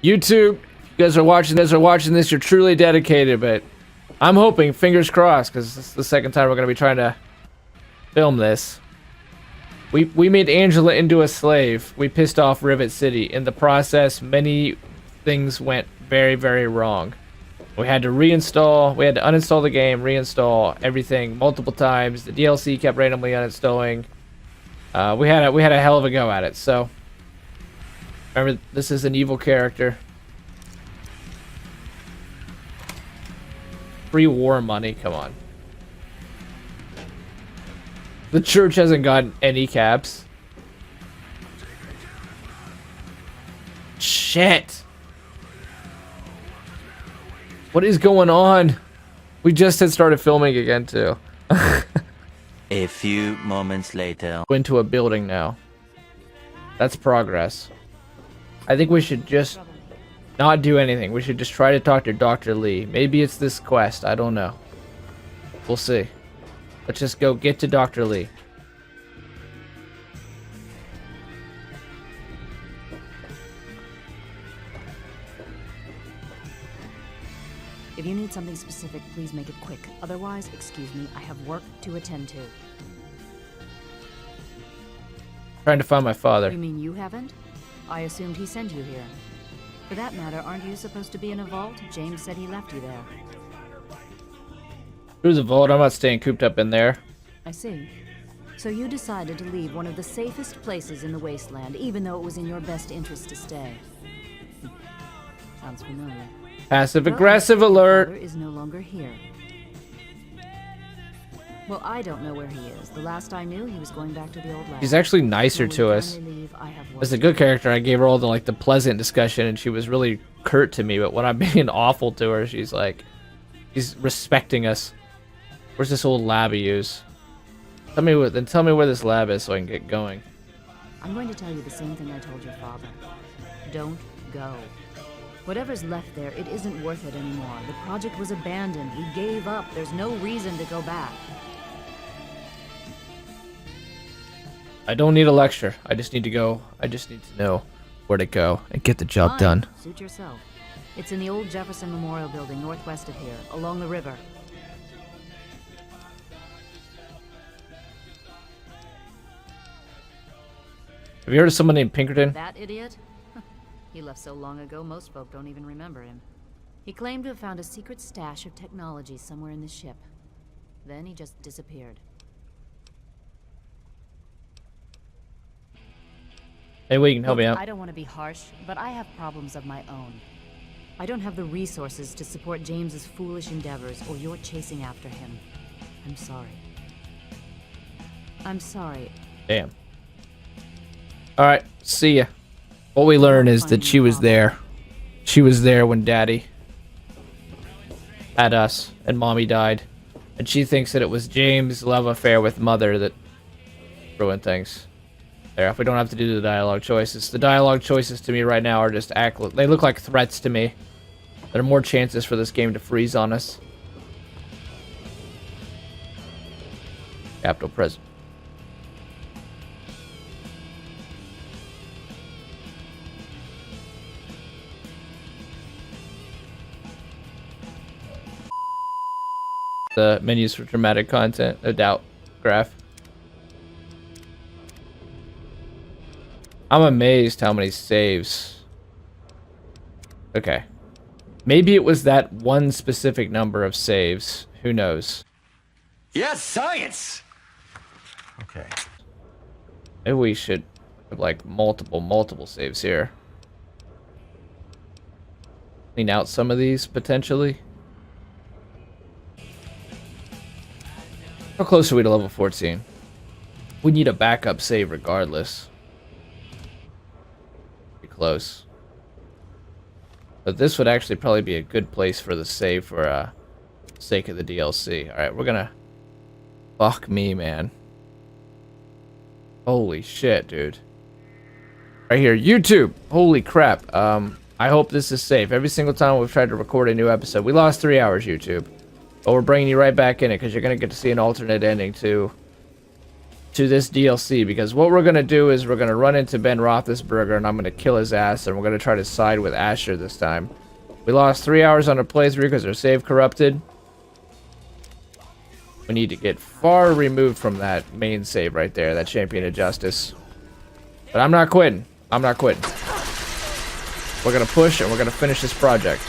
YouTube, you guys are watching this, you're truly dedicated, but I'm hoping, fingers crossed, because this is the second time we're going to be trying to film this. We made Angela into a slave. We pissed off Rivet City. In the process, many things went very, very wrong. We had to uninstall the game, reinstall everything multiple times. The DLC kept randomly uninstalling. We had a hell of a go at it. So remember, this is an evil character. Free war money, come on. The church hasn't gotten any caps. Shit. What is going on? We just had started filming again too. A few moments later. Go into a building now. That's progress. I think we should just not do anything. We should just try to talk to Dr. Lee. Maybe it's this quest. I don't know. We'll see. Let's just go get to Dr. Lee. If you need something specific, please make it quick. Otherwise, excuse me, I have work to attend to. Trying to find my father. You mean you haven't? I assumed he sent you here. For that matter, aren't you supposed to be in a vault? James said he left you there. Through the vault, I'm not staying cooped up in there. I see. So you decided to leave one of the safest places in the wasteland, even though it was in your best interest to stay. Sounds familiar. Passive-aggressive alert. Your father is no longer here. Well, I don't know where he is. The last I knew, he was going back to the old lab. She's actually nicer to us. As a good character, I gave her all the pleasant discussion, and she was really curt to me. But when I'm being awful to her, she's respecting us. Where's this old lab he use? Tell me where this lab is so I can get going. I'm going to tell you the same thing I told your father. Don't go. Whatever's left there, it isn't worth it anymore. The project was abandoned. We gave up. There's no reason to go back. I don't need a lecture. I just need to go. I just need to know where to go and get the job Fine. done. Suit yourself. It's in the old Jefferson Memorial Building northwest of here, along the river. Have you heard of someone named Pinkerton? That idiot? He left so long ago, most folk don't even remember him. He claimed to have found a secret stash of technology somewhere in the ship. Then he just disappeared. Hey, you can help me out. I don't want to be harsh, but I have problems of my own. I don't have the resources to support James's foolish endeavors, or you're chasing after him. I'm sorry. I'm sorry. Damn. Alright, see ya. What we learn is that she was there. She was there when Daddy had us and Mommy died. And she thinks that it was James' love affair with Mother that ruined things. There, if we don't have to do the dialogue choices. The dialogue choices to me right now are just they look like threats to me. There are more chances for this game to freeze on us. Capital Present. The menus for dramatic content, no doubt. Graph. I'm amazed how many saves. Okay. Maybe it was that one specific number of saves. Who knows? Yes, science! Okay. Maybe we should have multiple saves here. Clean out some of these potentially. How close are we to level 14? We need a backup save regardless. Pretty close. But this would actually probably be a good place for the save for sake of the DLC. Alright, we're gonna... Fuck me, man. Holy shit, dude. Right here, YouTube! Holy crap. I hope this is safe. Every single time we've tried to record a new episode. We lost 3 hours, YouTube. But we're bringing you right back in it because you're going to get to see an alternate ending to to this DLC, because what we're gonna do is we're gonna run into Ben Roethlisberger and I'm gonna kill his ass, and we're gonna try to side with Asher this time. We lost 3 hours on a playthrough because our save corrupted. We need to get far removed from that main save right there, that Champion of Justice. But I'm not quitting. I'm not quitting. We're gonna push and we're gonna finish this project.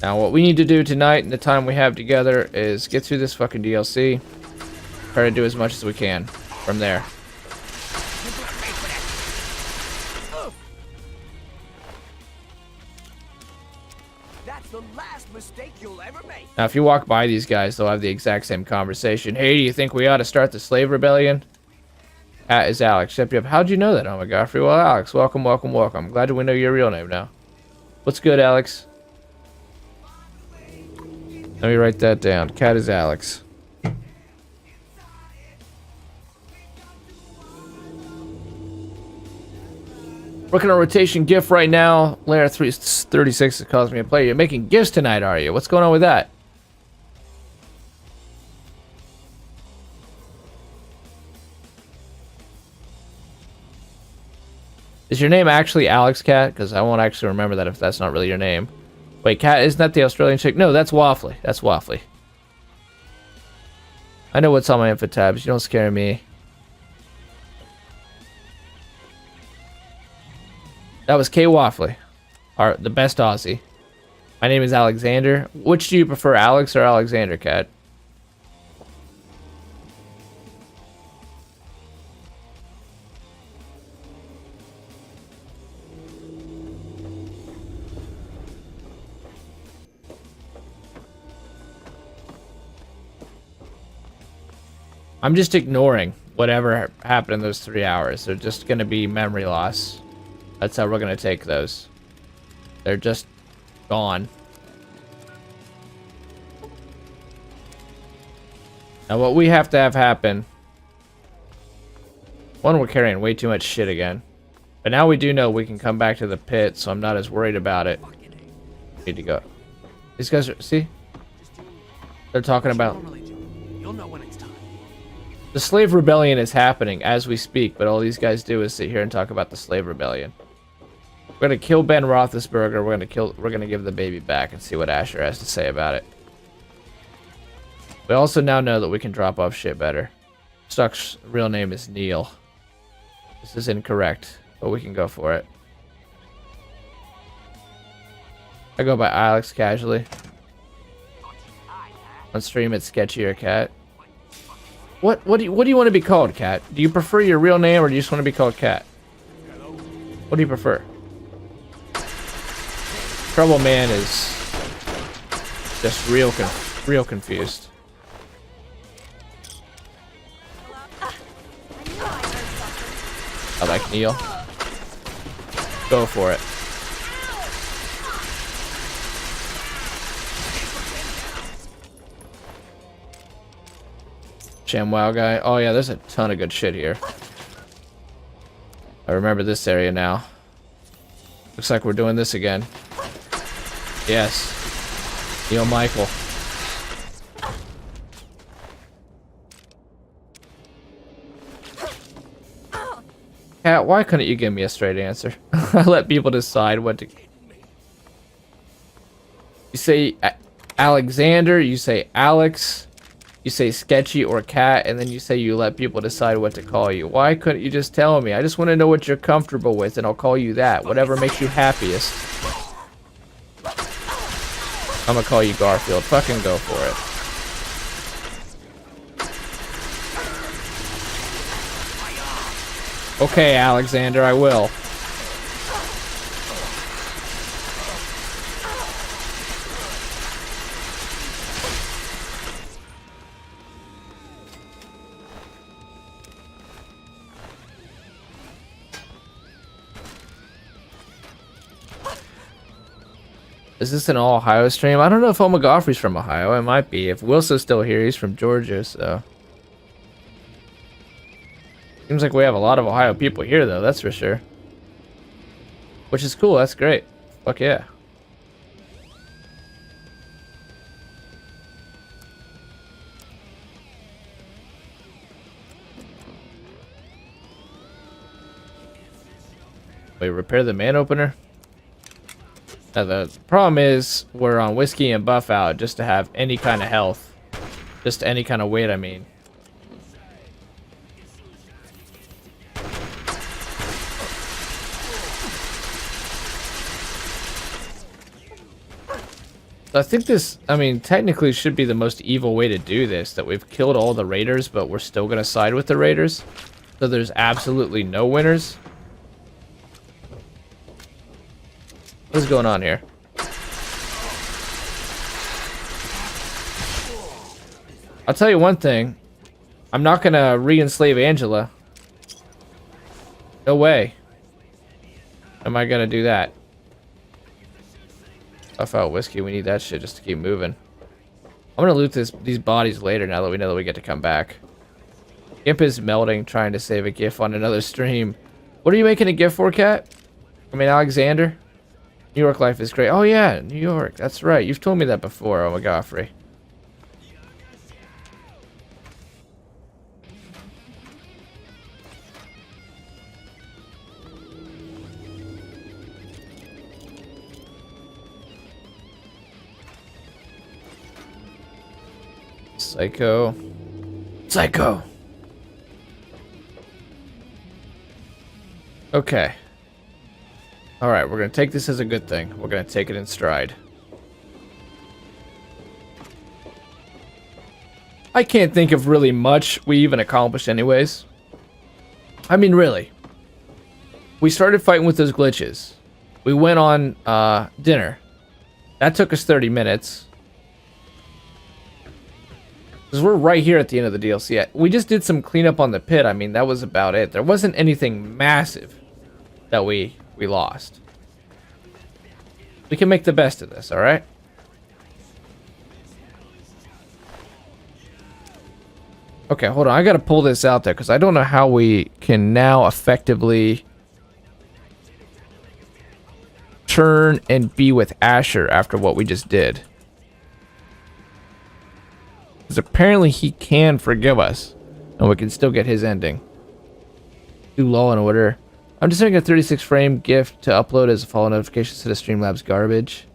Now what we need to do tonight and the time we have together is get through this fucking DLC. Try to do as much as we can from there. That's the last mistake you'll ever make. Now if you walk by these guys, they'll have the exact same conversation. Hey, do you think we ought to start the slave rebellion? That is Alex. Step you up. How'd you know that? Oh my god. Well, Alex, welcome, welcome, welcome. Glad we know your real name now. What's good, Alex? Let me write that down. Cat is Alex. Working on rotation gift right now. Layer 336 is causing me to play. You're making gifts tonight, are you? What's going on with that? Is your name actually Alex, Cat? Because I won't actually remember that if that's not really your name. Wait, Cat, isn't that the Australian chick? No, that's Waffly. That's Waffly. I know what's on my info tabs. You don't scare me. That was K Waffly, the best Aussie. My name is Alexander. Which do you prefer, Alex or Alexander, Cat? I'm just ignoring whatever happened in those 3 hours. They're just going to be memory loss. That's how we're going to take those. They're just gone. Now what we have to have happen... One, we're carrying way too much shit again. But now we do know we can come back to the pit, so I'm not as worried about it. Need to go. These guys are... See? They're talking about... You'll know when it's time. The slave rebellion is happening as we speak, but all these guys do is sit here and talk about the slave rebellion. We're gonna kill Ben Roethlisberger. We're gonna give the baby back and see what Asher has to say about it. We also now know that we can drop off shit better. Stuck's real name is Neil. This is incorrect, but we can go for it. I go by Alex casually. On stream it's Sketchy or Cat. What do you want to be called, Cat? Do you prefer your real name or do you just want to be called Cat? What do you prefer? Trouble Man is just real confused. I like Neil. Go for it. ShamWow guy. Oh yeah, there's a ton of good shit here. I remember this area now. Looks like we're doing this again. Yes. Neil Michael. Cat, why couldn't you give me a straight answer? I let people decide what to... You say Alexander, you say Alex, you say Sketchy or Cat, and then you say you let people decide what to call you. Why couldn't you just tell me? I just want to know what you're comfortable with, and I'll call you that. Whatever makes you happiest. I'm gonna call you Garfield. Fucking go for it. Okay, Alexander, I will. Is this an all Ohio stream? I don't know if Omagofri's from Ohio. It might be. If Wilson's still here, he's from Georgia, so... Seems like we have a lot of Ohio people here, though, that's for sure. Which is cool, that's great. Fuck yeah. Wait, repair the man opener? Now, the problem is we're on whiskey and buff out just to have any kind of health. Just any kind of weight, I mean. I think this, I mean, technically should be the most evil way to do this, that we've killed all the raiders, but we're still going to side with the raiders. So there's absolutely no winners. What is going on here? I'll tell you one thing. I'm not going to re-enslave Angela. No way. Am I going to do that? Stuff out whiskey. We need that shit just to keep moving. I'm gonna loot these bodies later now that we know that we get to come back. Gimp is melting, trying to save a GIF on another stream. What are you making a GIF for, Cat? I mean, Alexander? New York life is great. Oh yeah, New York. That's right. You've told me that before, oh my Godfrey. Psycho. Psycho. Okay. Alright, we're gonna take this as a good thing. We're gonna take it in stride. I can't think of really much we even accomplished anyways. I mean, really. We started fighting with those glitches. We went on dinner. That took us 30 minutes. Because we're right here at the end of the DLC. We just did some cleanup on the pit. I mean, that was about it. There wasn't anything massive that we lost. We can make the best of this, alright? Okay, hold on. I gotta pull this out there because I don't know how we can now effectively turn and be with Asher after what we just did. Because apparently he can forgive us. And we can still get his ending. Do Law and Order. I'm just making a 36 frame GIF to upload as a follow notification to the Streamlabs garbage.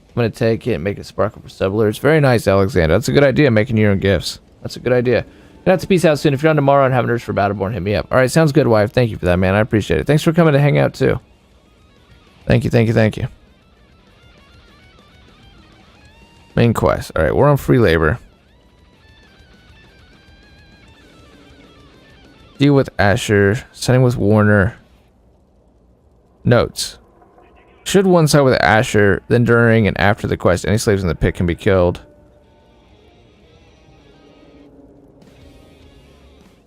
I'm going to take it and make it sparkle for sub alerts. Very nice, Alexander. That's a good idea, making your own GIFs. That's a good idea. Gonna have to peace out soon. If you're on tomorrow and having urge for Battleborn, hit me up. Alright, sounds good, wife. Thank you for that, man. I appreciate it. Thanks for coming to hang out, too. Thank you, thank you, thank you. Main quest. Alright, we're on free labor. Deal with Asher. Setting with Warner. Notes. Should one side with Asher, then during and after the quest, any slaves in the pit can be killed.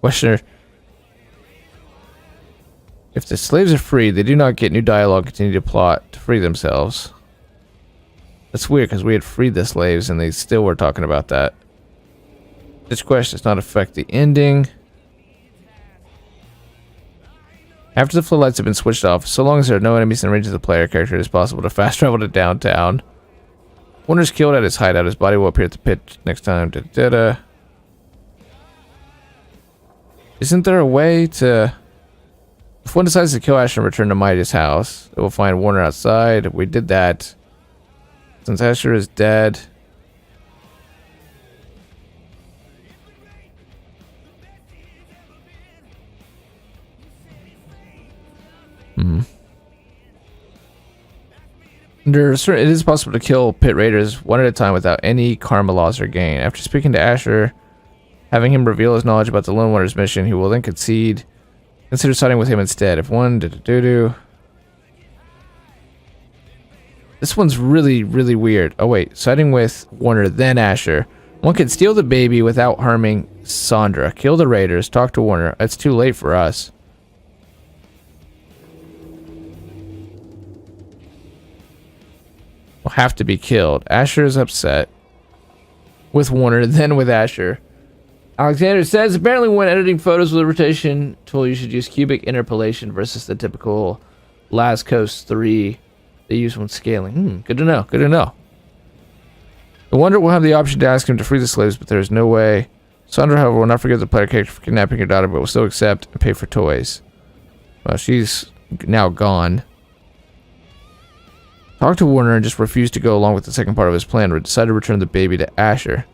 Questioner. If the slaves are free, they do not get new dialogue, continue to plot to free themselves. That's weird because we had freed the slaves and they still were talking about that. This quest does not affect the ending. After the floodlights have been switched off, so long as there are no enemies in range of the player character, it is possible to fast travel to downtown. Warner's killed at his hideout. His body will appear at the pit next time. Da-da-da. Isn't there a way to... If one decides to kill Asher and return to Mighty's house, it will find Warner outside. We did that. Since Asher is dead... It is possible to kill pit raiders one at a time without any karma loss or gain. After speaking to Asher, having him reveal his knowledge about the Lone Wanderer's mission, he will then consider siding with him instead. If one This one's really, really weird. Oh wait, siding with Warner, then Asher. One can steal the baby without harming Sandra. Kill the raiders, talk to Warner. It's too late for us. Will have to be killed. Asher is upset with Warner, then with Asher. Alexander says, apparently when editing photos with a rotation tool, you should use cubic interpolation versus the typical Last Coast 3 they use when scaling. Good to know. Good to know. The Wanderer will have the option to ask him to free the slaves, but there is no way. Sandra, however, will not forgive the player character for kidnapping her daughter, but will still accept and pay for toys. Well, she's now gone. Talked to Warner and just refused to go along with the second part of his plan. We decided to return the baby to Asher.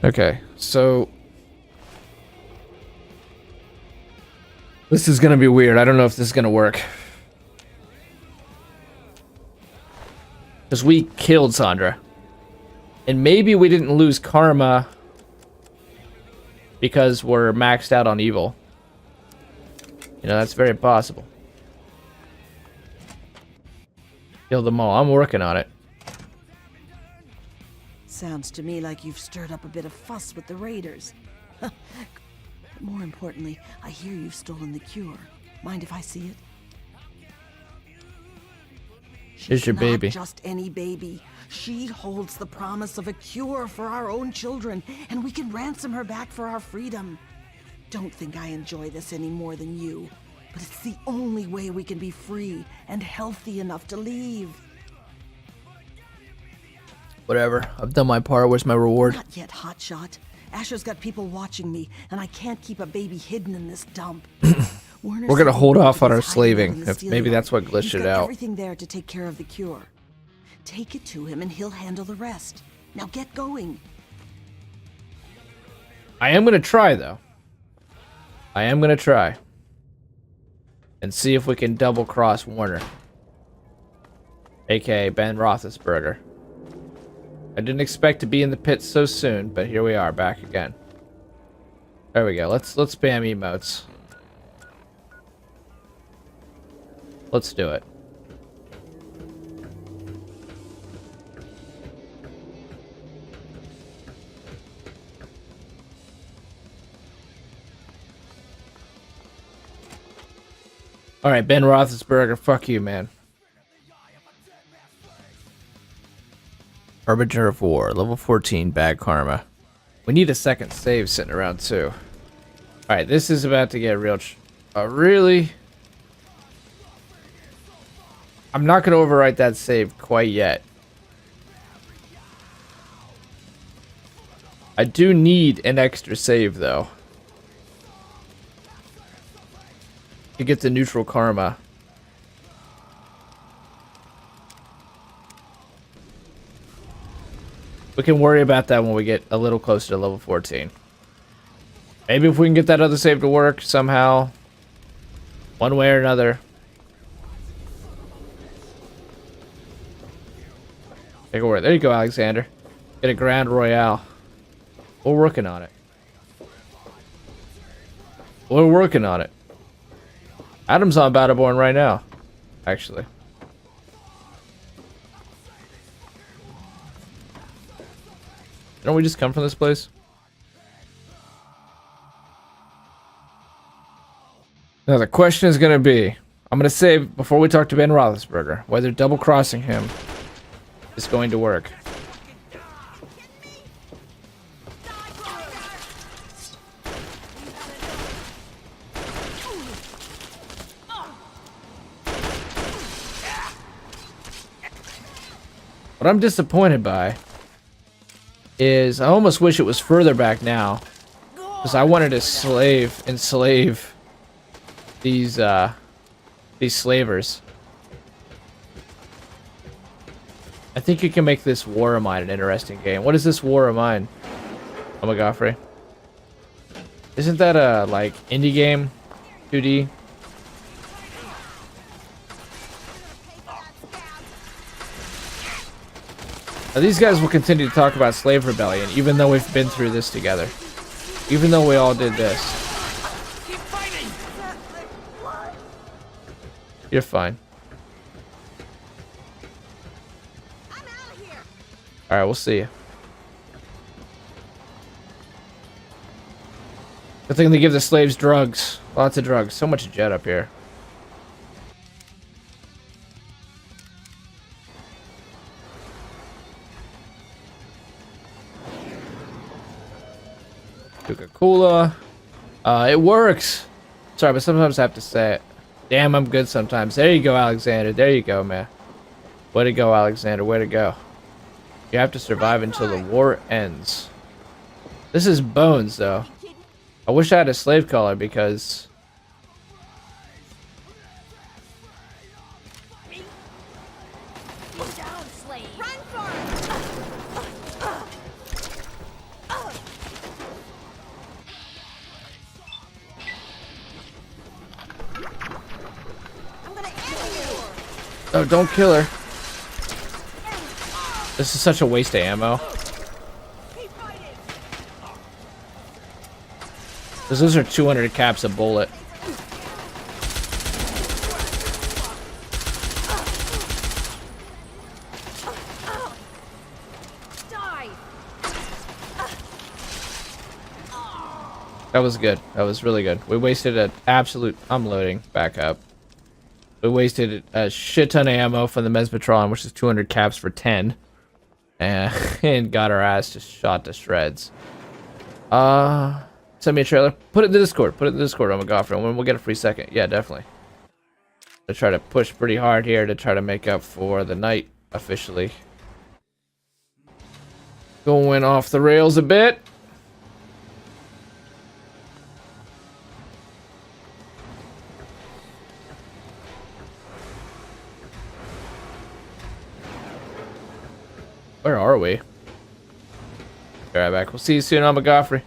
Okay, so this is gonna be weird. I don't know if this is gonna work. Because we killed Sandra. And maybe we didn't lose karma because we're maxed out on evil. You know, that's very possible. Kill them all. I'm working on it. Sounds to me like you've stirred up a bit of fuss with the raiders. But more importantly, I hear you've stolen the cure. Mind if I see it? Here's your baby. Not just any baby. She holds the promise of a cure for our own children, and we can ransom her back for our freedom. Don't think I enjoy this any more than you, but it's the only way we can be free and healthy enough to leave. Whatever. I've done my part. Where's my reward? Not yet, hotshot. Asher's got people watching me, and I can't keep a baby hidden in this dump. We're gonna hold off on our slaving. If maybe that's what glitched it out. Everything there to take care of the cure. Take it to him, and he'll handle the rest. Now get going. I am gonna try, though. I am gonna try. And see if we can double cross Warner. AKA Ben Roethlisberger. I didn't expect to be in the pit so soon, but here we are, back again. There we go. Let's spam emotes. Let's do it. Alright, Ben Roethlisberger, fuck you, man. Harbinger of War, level 14, bad karma. We need a second save sitting around, too. Alright, this is about to get real... really? I'm not going to overwrite that save quite yet. I do need an extra save, though, to get the neutral karma. We can worry about that when we get a little closer to level 14. Maybe if we can get that other save to work somehow, one way or another. Take a word. There you go, Alexander. Get a Grand Royale. We're working on it. We're working on it. Adam's on Battleborn right now, actually. Don't we just come from this place? Now the question is going to be, I'm going to say before we talk to Ben Roethlisberger, whether double crossing him is going to work. What I'm disappointed by is I almost wish it was further back now, because I wanted to enslave these slavers. I think you can make this War of Mine an interesting game. What is this War of Mine? Oh my Godfrey. Isn't that a like indie game? 2D? Now, these guys will continue to talk about slave rebellion, even though we've been through this together. Even though we all did this. You're fine. Alright, we'll see you. Good thing they give the slaves drugs. Lots of drugs. So much jet up here. Coca-Cola. It works. Sorry, but sometimes I have to say it. Damn, I'm good sometimes. There you go, Alexander. There you go, man. Way to go, Alexander. Way to go. You have to survive until the war ends. This is Bones, though. I wish I had a slave collar because Down, slave. Run for it! I'm gonna end you! oh, don't kill her. This is such a waste of ammo. Keep fighting! Because those are 200 caps a bullet. Die. That was good. That was really good. We wasted an absolute... I'm loading back up. We wasted a shit ton of ammo from the Mesmetron, which is 200 caps for 10. And got our ass just shot to shreds. Send me a trailer. Put it in the Discord. Put it in the Discord, oh my god, and we'll get a free second. Yeah, definitely. I try to push pretty hard here to try to make up for the night officially. Going off the rails a bit. Where are we? Be right back. We'll see you soon on McGoffrey.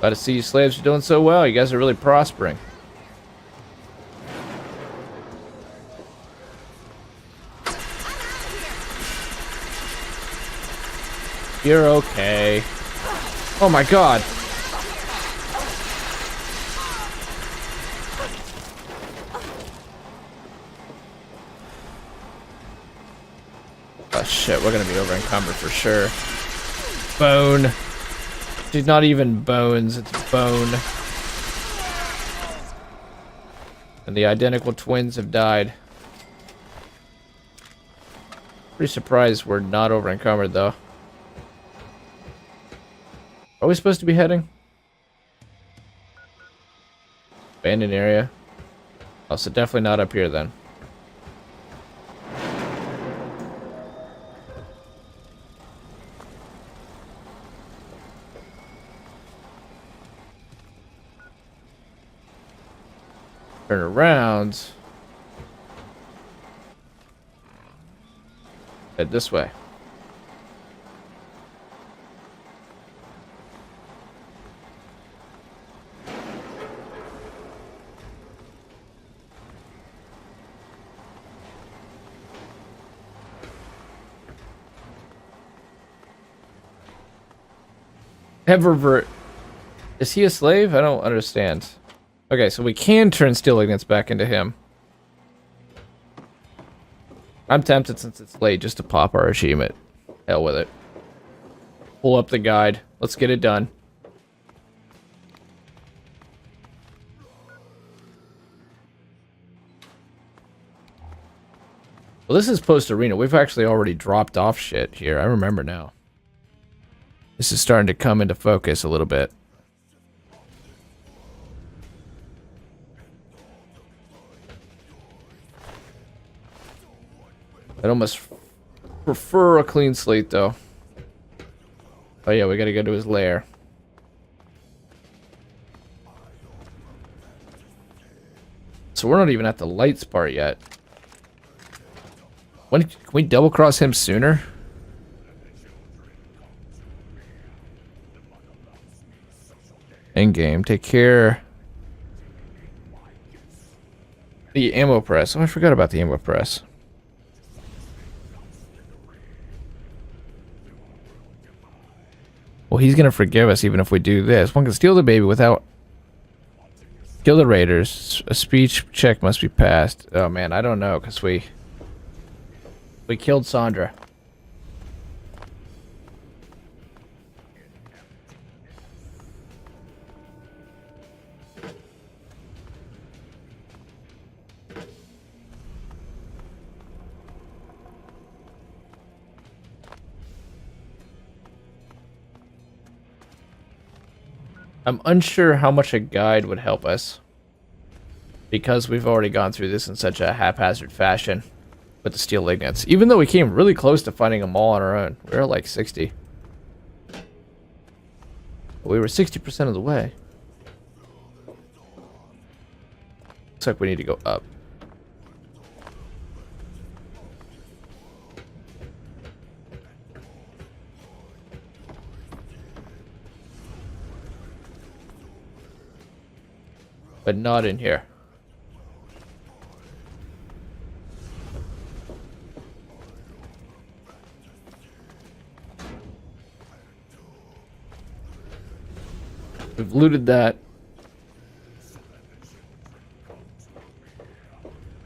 Glad to see you slaves are doing so well. You guys are really prospering. You're okay. Oh my god. Oh shit, we're gonna be over encumbered for sure. Bone. She's not even bones, it's bone. And the identical twins have died. Pretty surprised we're not over encumbered though. Are we supposed to be heading? Abandoned area. Oh, so definitely not up here then. Turn around. Head this way. Eververt. Is he a slave? I don't understand. Okay, so we can turn steel ignits back into him. I'm tempted since it's late just to pop our achievement. Hell with it. Pull up the guide. Let's get it done. Well, this is post-arena. We've actually already dropped off shit here. I remember now. This is starting to come into focus a little bit. I'd almost prefer a clean slate, though. Oh yeah, we gotta go to his lair. So we're not even at the lights part yet. When can we double cross him sooner? End game. Take care. The ammo press. Oh, I forgot about the ammo press. Well, he's gonna forgive us even if we do this. One can steal the baby without... Kill the raiders. A speech check must be passed. Oh man, I don't know, because we killed Sandra. I'm unsure how much a guide would help us. because we've already gone through this in such a haphazard fashion with the steel lignets. Even though we came really close to finding them all on our own. We were like 60. We were 60% of the way. Looks like we need to go up. But not in here. We've looted that.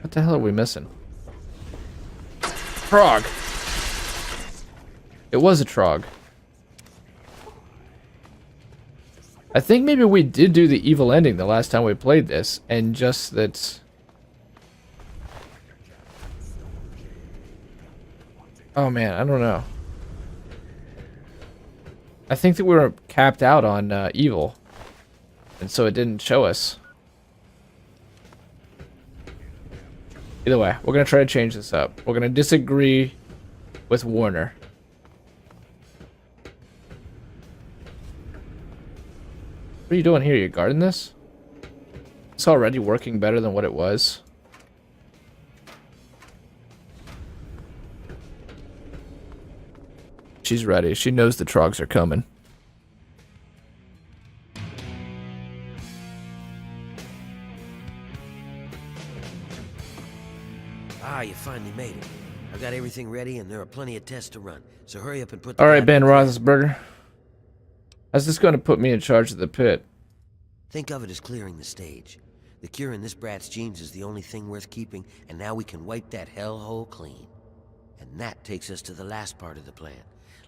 What the hell are we missing? Trog. It was a Trog. I think maybe we did do the evil ending the last time we played this, and just that... Oh man, I don't know. I think that we were capped out on evil, and so it didn't show us. Either way, we're going to try to change this up. We're going to disagree with Warner. What are you doing here? You guarding this? It's already working better than what it was. She's ready. She knows the Trogs are coming. Ah, you finally made it. I've got everything ready and there are plenty of tests to run. So hurry up and put the... All right, Ben Roethlisberger. How's this going to put me in charge of the pit? Think of it as clearing the stage. The cure in this brat's genes is the only thing worth keeping, and now we can wipe that hellhole clean. And that takes us to the last part of the plan.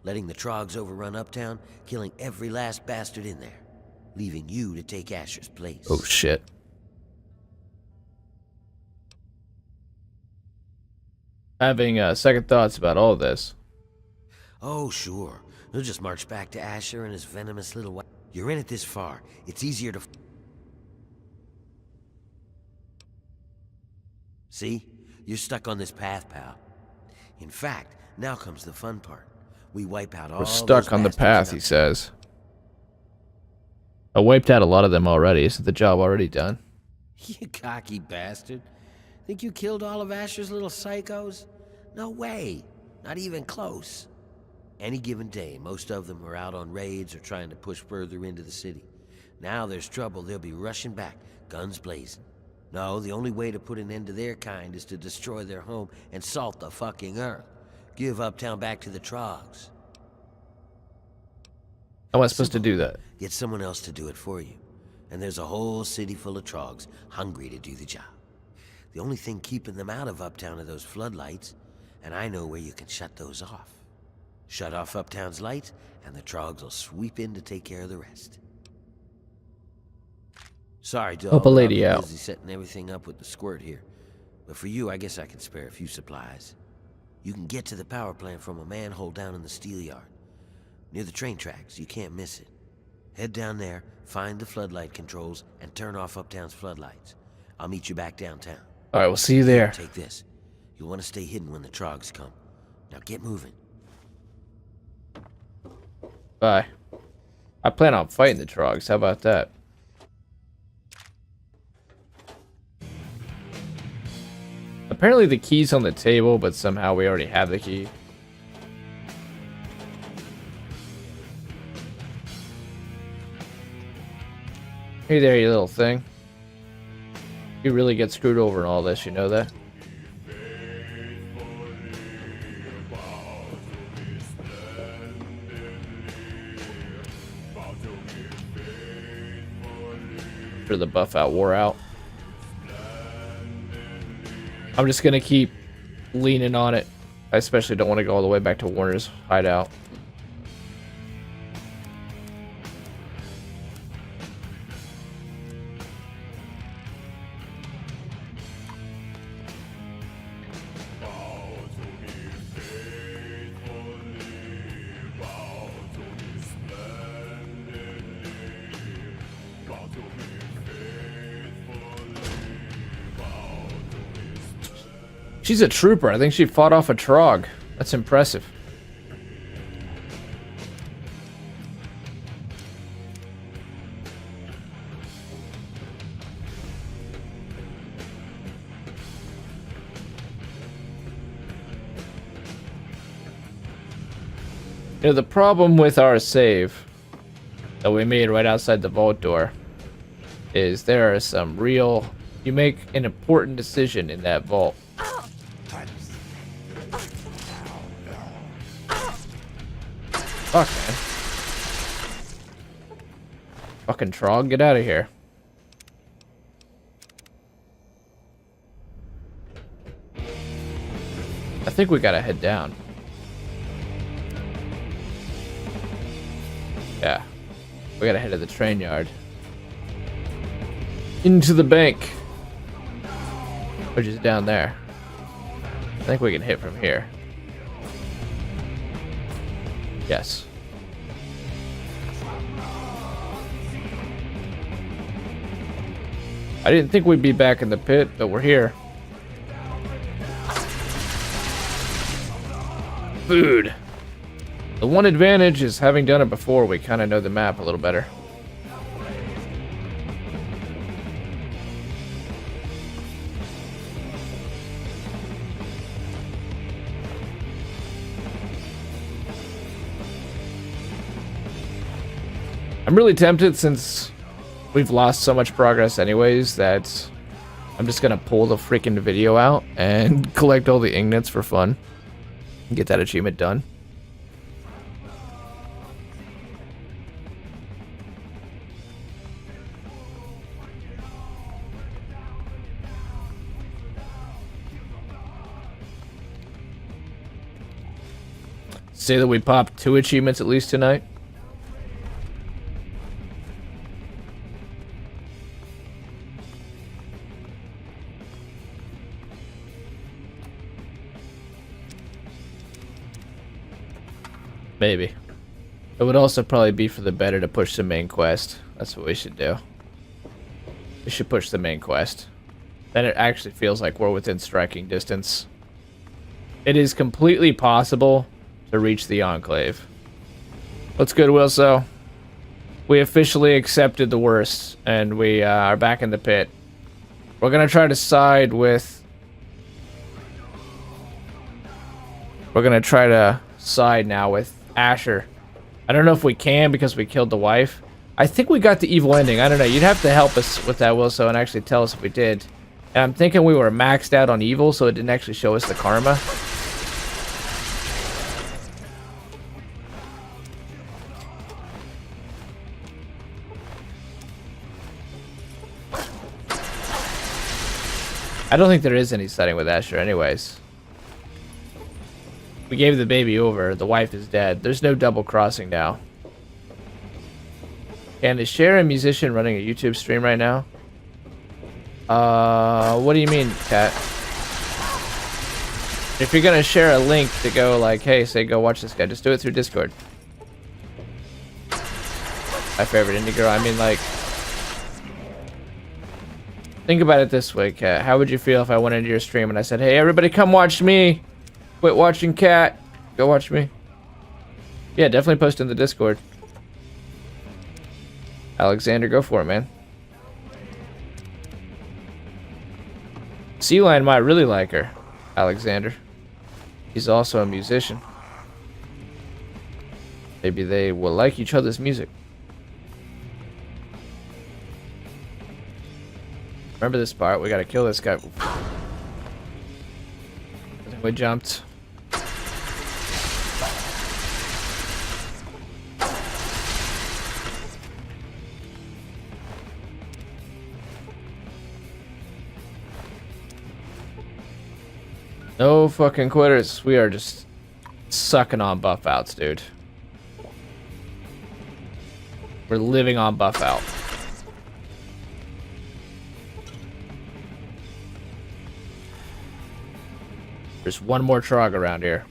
Letting the Trogs overrun Uptown, killing every last bastard in there. Leaving you to take Asher's place. Oh, shit. Having second thoughts about all this. Oh, sure. We'll just march back to Asher and his venomous little wife. You're in it this far. It's easier to... See? You're stuck on this path, pal. In fact, now comes the fun part. We wipe out all... We're stuck on the path, he up. says. I wiped out a lot of them already. Isn't the job already done? You cocky bastard. Think you killed all of Asher's little psychos? No way. Not even close. Any given day, most of them are out on raids or trying to push further into the city. Now there's trouble, they'll be rushing back, guns blazing. No, the only way to put an end to their kind is to destroy their home and salt the fucking earth. Give Uptown back to the Trogs. How am I supposed to do that? Get someone else to do it for you. And there's a whole city full of Trogs hungry to do the job. The only thing keeping them out of Uptown are those floodlights, and I know where you can shut those off. Shut off Uptown's lights, and the Trogs will sweep in to take care of the rest. Sorry, dog. Help a lady I'm out. busy setting everything up with the squirt here. But for you, I guess I can spare a few supplies. You can get to the power plant from a manhole down in the steel yard. Near the train tracks, you can't miss it. Head down there, find the floodlight controls, and turn off Uptown's floodlights. I'll meet you back downtown. Alright, we'll see you there. Take this. You'll want to stay hidden when the Trogs come. Now get moving. Bye. I plan on fighting the Trogs. How about that? Apparently the key's on the table, but somehow we already have the key. Hey there, you little thing. You really get screwed over in all this, you know that? After the buff out wore out. I'm just gonna keep leaning on it. I especially don't want to go all the way back to Warner's hideout. She's a trooper. I think she fought off a Trog. That's impressive. You know, the problem with our save that we made right outside the vault door is there are some real... You make an important decision in that vault. Fuck, man. Fucking Trog, get out of here. I think we gotta head down. Yeah. We gotta head to the train yard. Into the bank. Which is down there. I think we can hit from here. Yes. I didn't think we'd be back in the pit, but we're here. Food. The one advantage is having done it before, we kind of know the map a little better. I'm really tempted, since we've lost so much progress anyways, that I'm just gonna pull the freaking video out and collect all the ingots for fun and get that achievement done. Say that we pop 2 achievements at least tonight. Maybe. It would also probably be for the better to push the main quest. That's what we should do. We should push the main quest. Then it actually feels like we're within striking distance. It is completely possible to reach the Enclave. What's good, Wilso? We officially accepted the worst, and we are back in the pit. We're gonna try to side with... We're gonna try to side now with Asher. I don't know if we can because we killed the wife. I think we got the evil ending. I don't know. You'd have to help us with that, Wilso, and actually tell us if we did. And I'm thinking we were maxed out on evil, so it didn't actually show us the karma. I don't think there is any setting with Asher anyways. We gave the baby over. The wife is dead. There's no double crossing now. And is Cher a musician running a YouTube stream right now? What do you mean, Kat? If you're gonna share a link to go like, hey, say go watch this guy, just do it through Discord. My favorite indie girl. I mean, like, think about it this way, Kat. How would you feel if I went into your stream and I said, hey, everybody come watch me. Quit watching Kat. Go watch me. Yeah, definitely post in the Discord. Alexander, go for it, man. Sea Lion might really like her, Alexander. He's also a musician. Maybe they will like each other's music. Remember this part? We gotta kill this guy. I think we jumped. No fucking quitters. We are just sucking on buff outs, dude. We're living on buff out. There's one more Trog around here.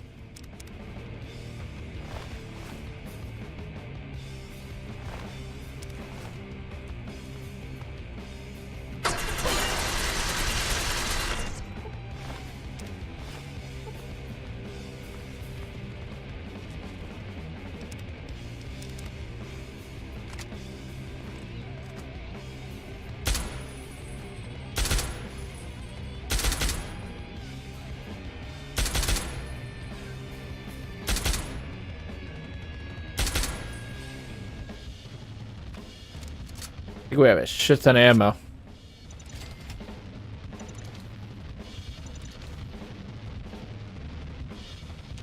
think we have a shit ton of ammo.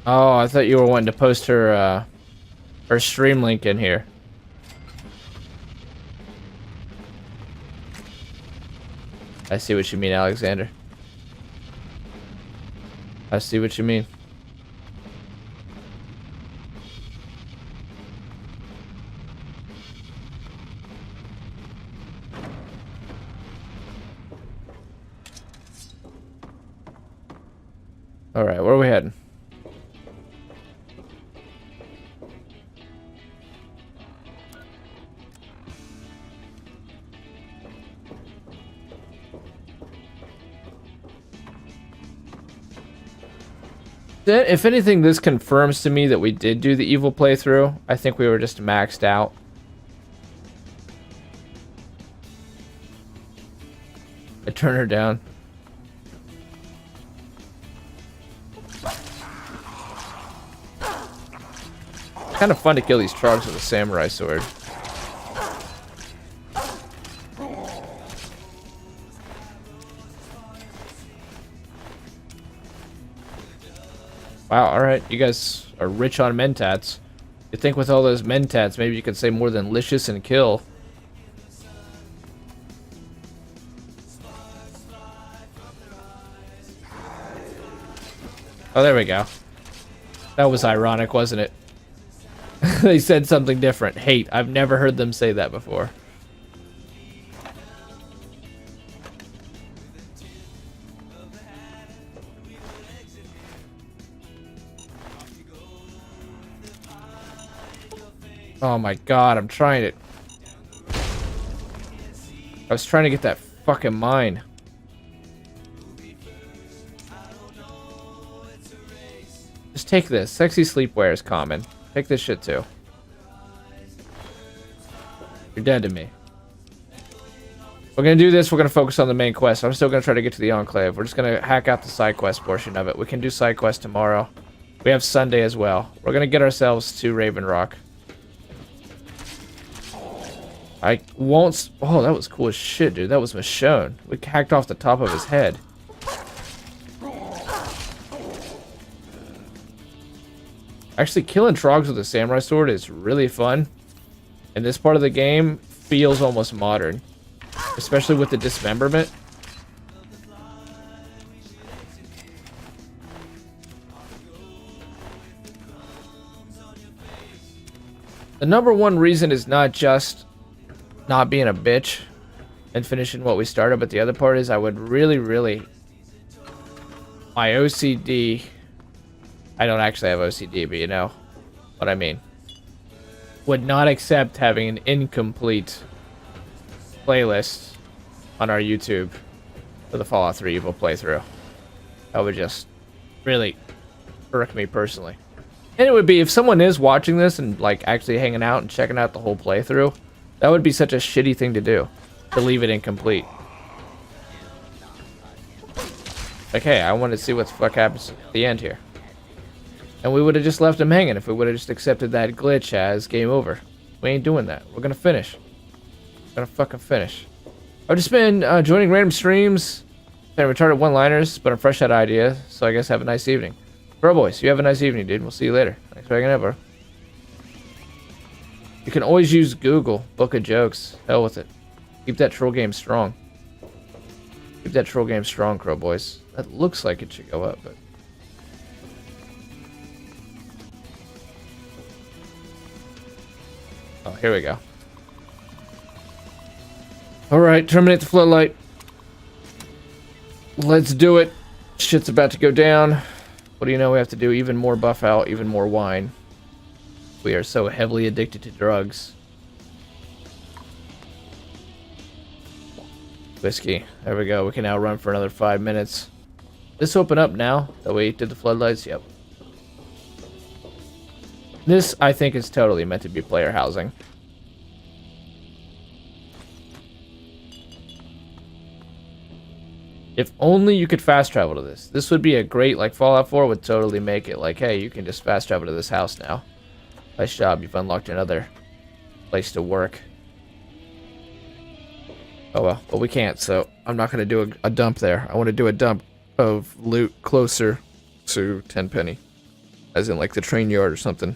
Oh, I thought you were wanting to post her stream link in here. I see what you mean, Alexander. I see what you mean. All right, where are we heading? If anything, this confirms to me that we did do the evil playthrough. I think we were just maxed out. I turn her down. Kind of fun to kill these trogs with a samurai sword. Wow, alright, you guys are rich on mentats. You'd think with all those mentats, maybe you could say more than licious and kill. Oh, there we go. That was ironic, wasn't it? They said something different. Hate. I've never heard them say that before. Oh my god, I'm trying it. I was trying to get that fucking mine. Just take this. Sexy sleepwear is common. Take this shit too. You're dead to me. We're gonna do this. We're gonna focus on the main quest. I'm still gonna try to get to the Enclave. We're just gonna hack out the side quest portion of it. We can do side quest tomorrow. We have Sunday as well. We're gonna get ourselves to Raven Rock. I won't... Oh, that was cool as shit, dude. That was Michonne. We hacked off the top of his head. Actually, killing trogs with a samurai sword is really fun. And this part of the game feels almost modern. Especially with the dismemberment. The number one reason is not just not being a bitch and finishing what we started, but the other part is I would really, my OCD, I don't actually have OCD, but you know what I mean, would not accept having an incomplete playlist on our YouTube for the Fallout 3 Evil playthrough. That would just really irk me personally. And it would be, if someone is watching this and like actually hanging out and checking out the whole playthrough, that would be such a shitty thing to do, to leave it incomplete. Like, hey, I want to see what the fuck happens at the end here. And we would have just left him hanging if we would have just accepted that glitch as game over. We ain't doing that. We're gonna finish. We're gonna fucking finish. I've just been joining random streams and retarded one-liners, but I'm fresh out of ideas, so I guess have a nice evening. Bro boys, you have a nice evening, dude. We'll see you later. Thanks for hanging out, bro. You can always use Google. Book of jokes. Hell with it. Keep that troll game strong. Keep that troll game strong, Crow boys. That looks like it should go up, but... Oh, here we go. Alright, terminate the floodlight. Let's do it. Shit's about to go down. What do you know we have to do? Even more buff out, even more wine. We are so heavily addicted to drugs. Whiskey. There we go. We can now run for another 5 minutes. This open up now that we did the floodlights? Yep. This, I think, is totally meant to be player housing. If only you could fast travel to this. This would be a great, like, Fallout 4 would totally make it. Like, hey, you can just fast travel to this house now. Nice job, you've unlocked another place to work. Oh well, but we can't, so I'm not gonna do a dump there. I want to do a dump of loot closer to Tenpenny, as in like the train yard or something.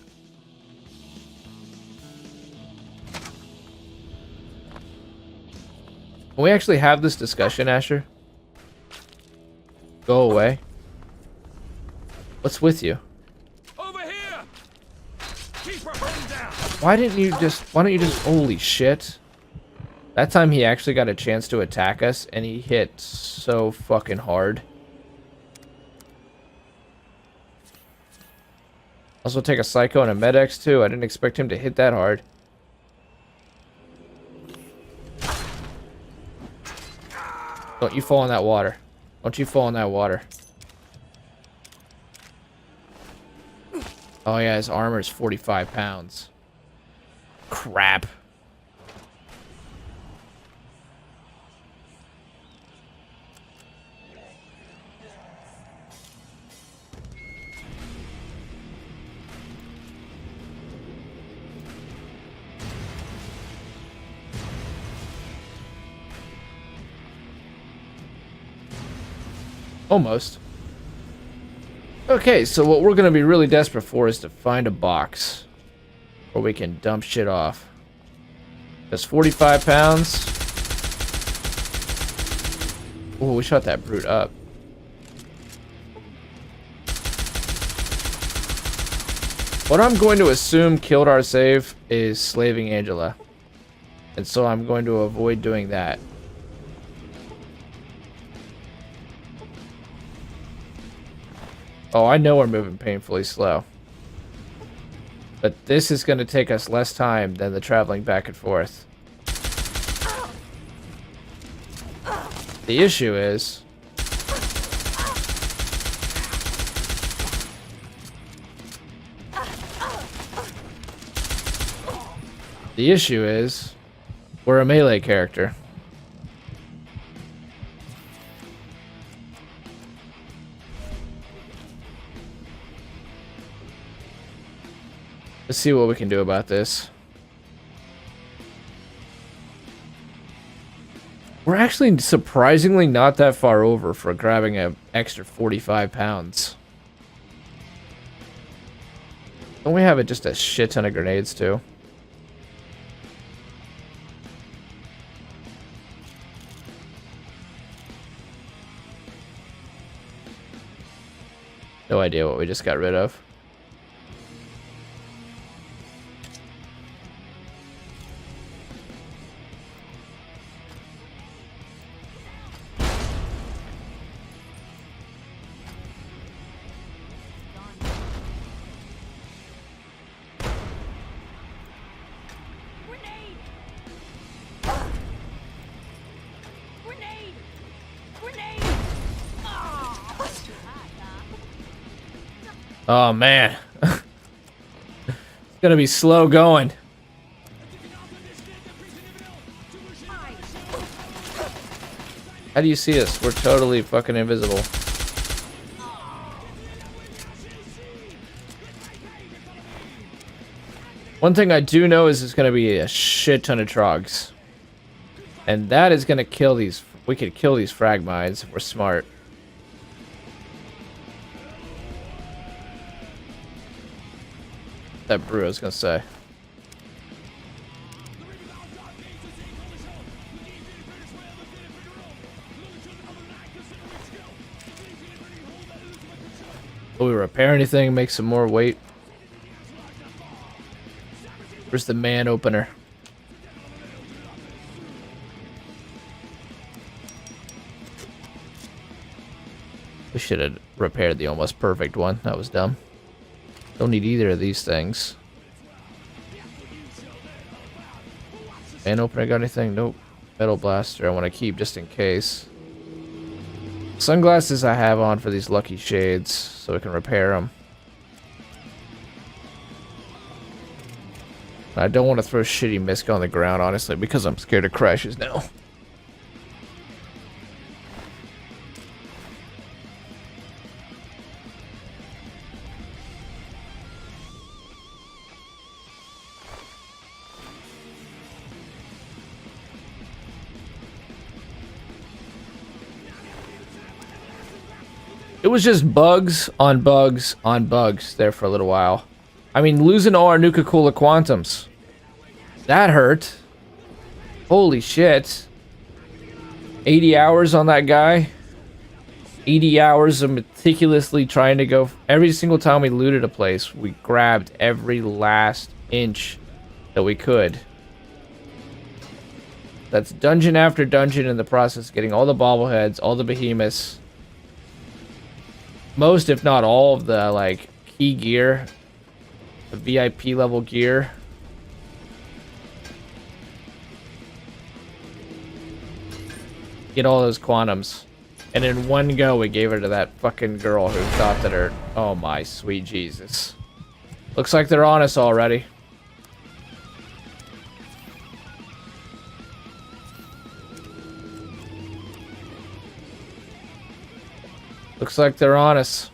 Can we actually have this discussion, Asher? Go away. What's with you? Over here! Keep her pinned down! Why don't you just, holy shit. That time he actually got a chance to attack us, and he hit so fucking hard. Also take a Psycho and a Med-X too. I didn't expect him to hit that hard. Don't you fall in that water. Don't you fall in that water. Oh yeah, his armor is 45 pounds. Crap. Almost. Okay, so what we're gonna be really desperate for is to find a box where we can dump shit off. That's 45 pounds. Oh, we shot that brute up. What I'm going to assume killed our save is slaving Angela. And so I'm going to avoid doing that. Oh, I know we're moving painfully slow. But this is going to take us less time than the traveling back and forth. The issue is... we're a melee character. Let's see what we can do about this. We're actually surprisingly not that far over for grabbing an extra 45 pounds. Don't we have just a shit ton of grenades too? No idea what we just got rid of. Oh man. It's gonna be slow going. How do you see us? We're totally fucking invisible. One thing I do know is there's gonna be a shit ton of trogs. And that is gonna kill these. We could kill these frag mines if we're smart. That brew I was gonna say. Will we repair anything? Make some more weight? Where's the man opener? We should have repaired the almost perfect one. That was dumb. Don't need either of these things. Man opener got anything? Nope. Metal blaster I want to keep just in case. Sunglasses I have on for these lucky shades so we can repair them. I don't want to throw shitty misc on the ground, honestly, because I'm scared of crashes now. It was just bugs on bugs on bugs there for a little while. I mean, losing all our Nuka-Cola Quantums. That hurt. Holy shit. 80 hours on that guy. 80 hours of meticulously trying to go. Every single time we looted a place, we grabbed every last inch that we could. That's dungeon after dungeon in the process, getting all the bobbleheads, all the behemoths. Most, if not all, of the, like, key gear. The VIP level gear. Get all those quantums. And in one go, we gave it to that fucking girl who thought that her... Oh my sweet Jesus. Looks like they're on us already. Looks like they're on us.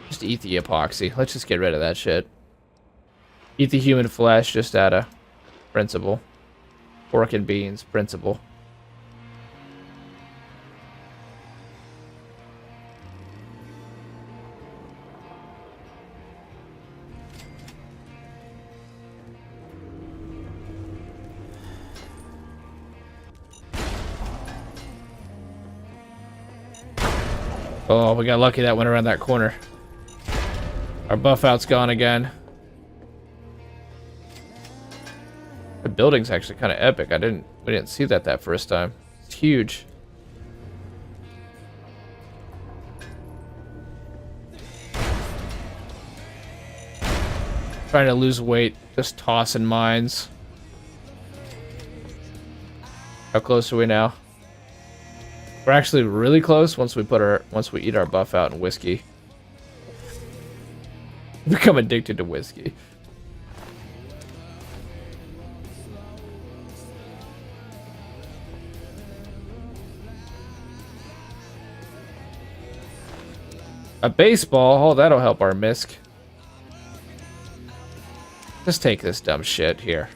Just eat the epoxy. Let's just get rid of that shit. Eat the human flesh just out of principle. Pork and beans principle. Oh, we got lucky that went around that corner. Our buff out's gone again. The building's actually kind of epic. We didn't see that first time. It's huge. Trying to lose weight, just tossing mines. How close are we now? We're actually really close once we eat our buff out in whiskey. Become addicted to whiskey. A baseball? Oh, that'll help our misc. Just take this dumb shit here.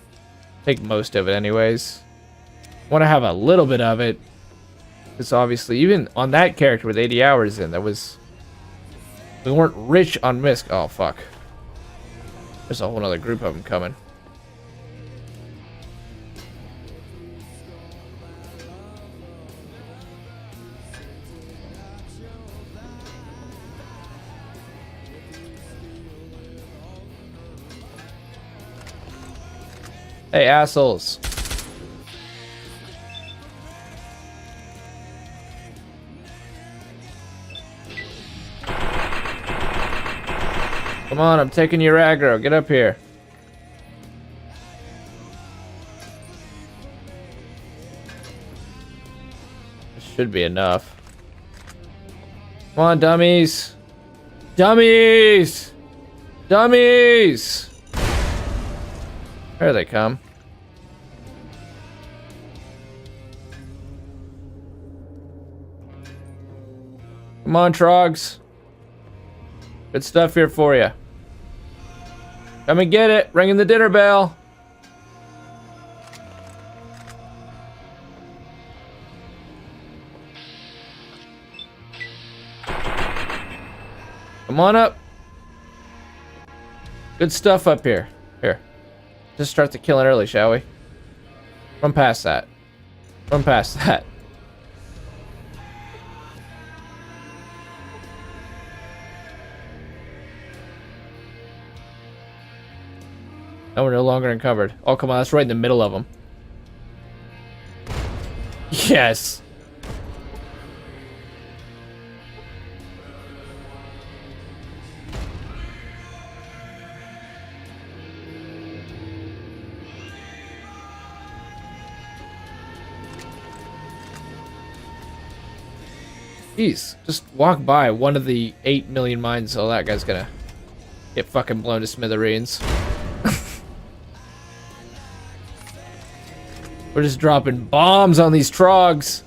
Take most of it anyways. Want to have a little bit of it. Because obviously, even on that character with 80 hours in, we weren't rich on misc. Oh, fuck. There's a whole other group of them coming. Hey, assholes. Come on, I'm taking your aggro. Get up here. This should be enough. Come on, dummies. Dummies! Dummies! There they come. Come on, Trogs. Good stuff here for you. Come and get it. Ringing the dinner bell. Come on up. Good stuff up here. Here. Just start the killing early, shall we? Run past that. Run past that. Now we're no longer encumbered. Oh, come on. That's right in the middle of them. Yes. Jeez, just walk by one of the 8 million mines, so that guy's gonna get fucking blown to smithereens. We're just dropping bombs on these trogs.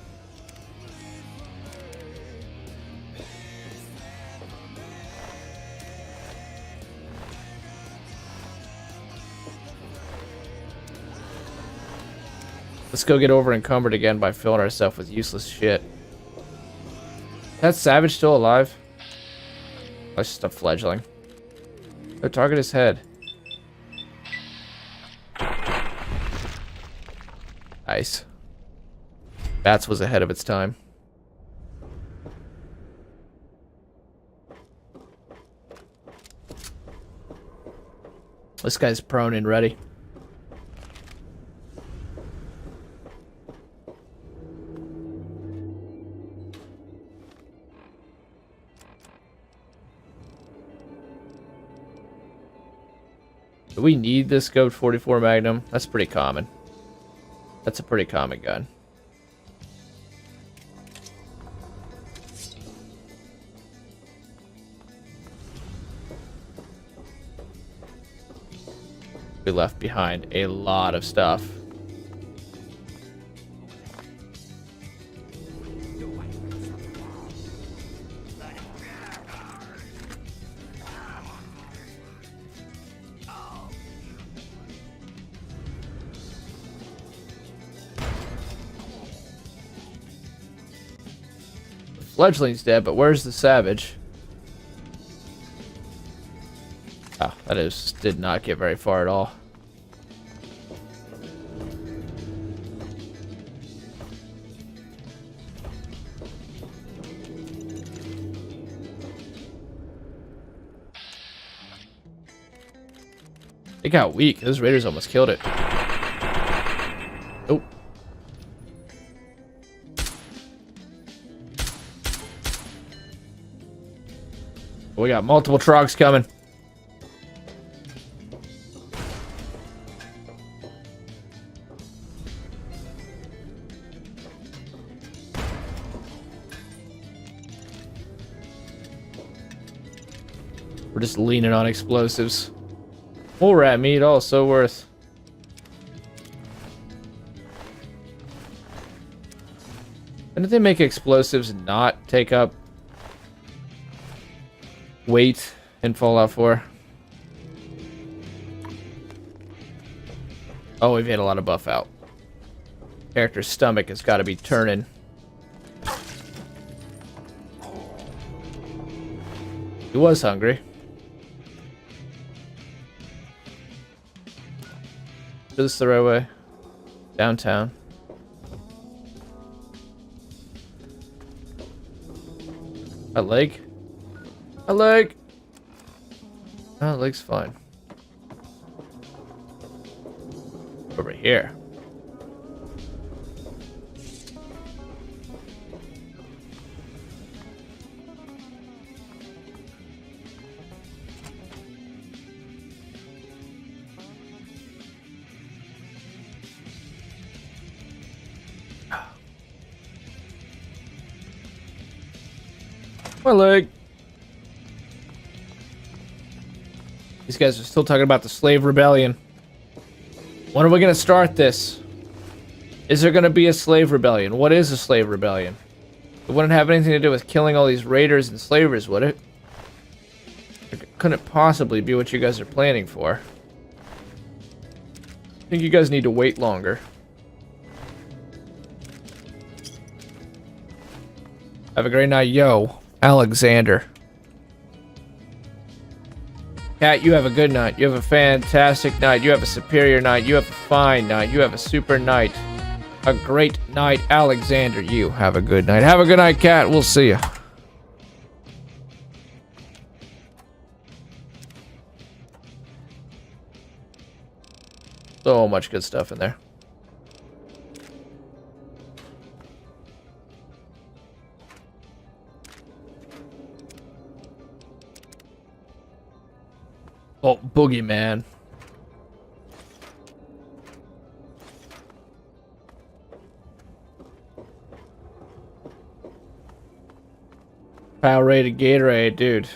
Let's go get over encumbered again by filling ourselves with useless shit. That savage still alive? That's just a fledgling. Go target his head. Nice. Bats was ahead of its time. This guy's prone and ready. Do we need this scoped 44 Magnum? That's pretty common. That's a pretty common gun. We left behind a lot of stuff. Fledgling's dead, but where's the savage? Oh, that did not get very far at all. It got weak. Those raiders almost killed it. Oh. We got multiple trucks coming. We're just leaning on explosives. More rat meat, also worth. Didn't they make explosives not take up weight in Fallout 4? Oh, we've hit a lot of buff out. Character's stomach has got to be turning. He was hungry. Is this the right way? Downtown. A leg? A leg! Oh, leg's fine. Over here. My leg. These guys are still talking about the slave rebellion. When are we going to start this? Is there going to be a slave rebellion? What is a slave rebellion? It wouldn't have anything to do with killing all these raiders and slavers, would it? It couldn't possibly be what you guys are planning for. I think you guys need to wait longer. Have a great night, yo. Alexander. Cat, you have a good night. You have a fantastic night. You have a superior night. You have a fine night. You have a super night. A great night, Alexander. You have a good night. Have a good night, Cat. We'll see you. So much good stuff in there. Oh, boogeyman. Power rated Gatorade, dude.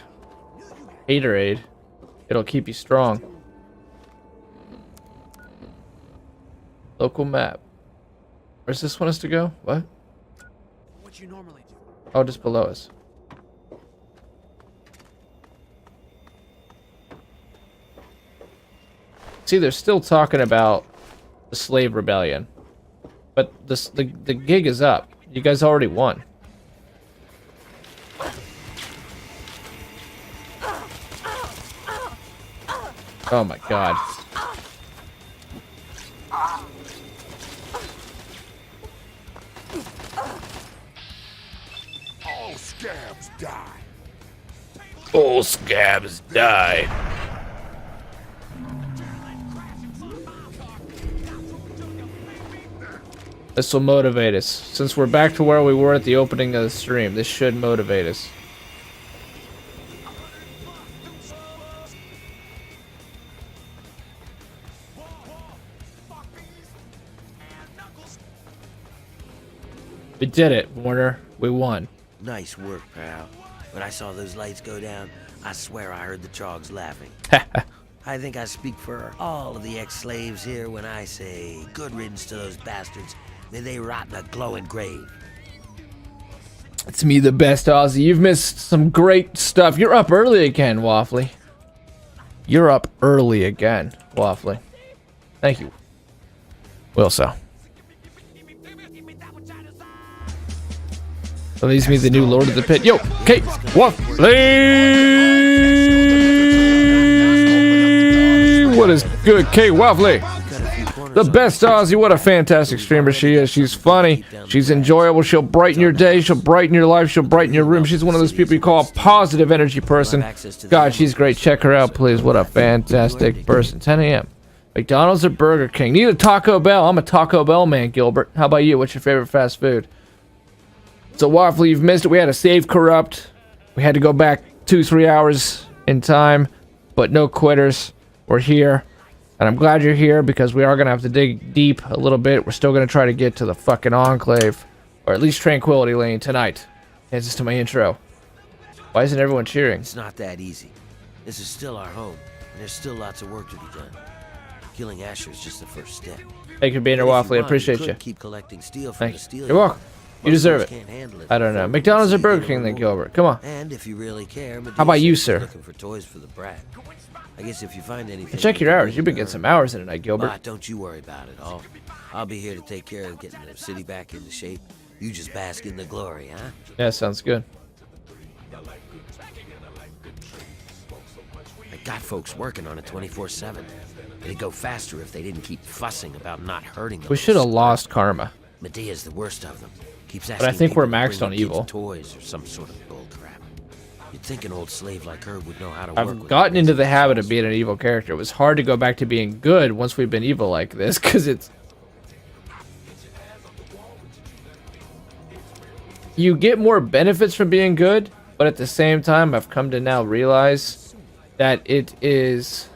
Gatorade. It'll keep you strong. Local map. Where's this want us to go? What? What you normally do. Oh, just below us. See, they're still talking about the slave rebellion. But the gig is up. You guys already won. Oh my god. All scabs die. All scabs die. This will motivate us. Since we're back to where we were at the opening of the stream, this should motivate us. We did it, Warner. We won. Nice work, pal. When I saw those lights go down, I swear I heard the Trogs laughing. I think I speak for all of the ex-slaves here when I say good riddance to those bastards. May they rot in a glowing grave. It's me, the best Aussie. You've missed some great stuff. You're up early again, Waffly. You're up early again, Waffly. Thank you. Will so. That leaves me the new Lord of the Pit. Yo, Kate, Waffly! What is good, Kate Waffly? The best Aussie. What a fantastic streamer she is. She's funny. She's enjoyable. She'll brighten your day. She'll brighten your life. She'll brighten your room. She's one of those people you call a positive energy person. God, she's great. Check her out, please. What a fantastic person. 10 a.m. McDonald's or Burger King? Need a Taco Bell? I'm a Taco Bell man, Gilbert. How about you? What's your favorite fast food? So, Waffly, you've missed it. We had to save corrupt. We had to go back 2-3 hours in time, but no quitters. We're here. And I'm glad you're here because we are going to have to dig deep a little bit. We're still going to try to get to the fucking Enclave. Or at least Tranquility Lane tonight. This to my intro. Why isn't everyone cheering? It's not that easy. This is still our home, and there's still lots of work to be done. Killing Asher is just the first step. Thank you for being here, Waffly. I appreciate you. Keep collecting steel from the steel. You're welcome. You deserve it. I don't know. McDonald's or Burger King then, Gilbert? Come on. And if you really care, how about you, sir? Looking for toys for the brat. I guess if you find anything. Check your hours. You've been getting some hours in tonight, Gilbert. But don't you worry about it. I'll be here to take care of getting the city back into shape. You just bask in the glory, huh? Yeah, sounds good. I got folks working on it 24/7. It'd go faster if they didn't keep fussing about not hurting them. We should have lost Karma. Medea's the worst of them. Keeps asking but I think we're people to maxed bring on kids evil. Toys or some sort of bull crap. You'd think an old slave like her would know how to work I've with gotten into the habit of being an evil character. It was hard to go back to being good once we've been evil like this, because it's... You get more benefits from being good, but at the same time, I've come to now realize that it is...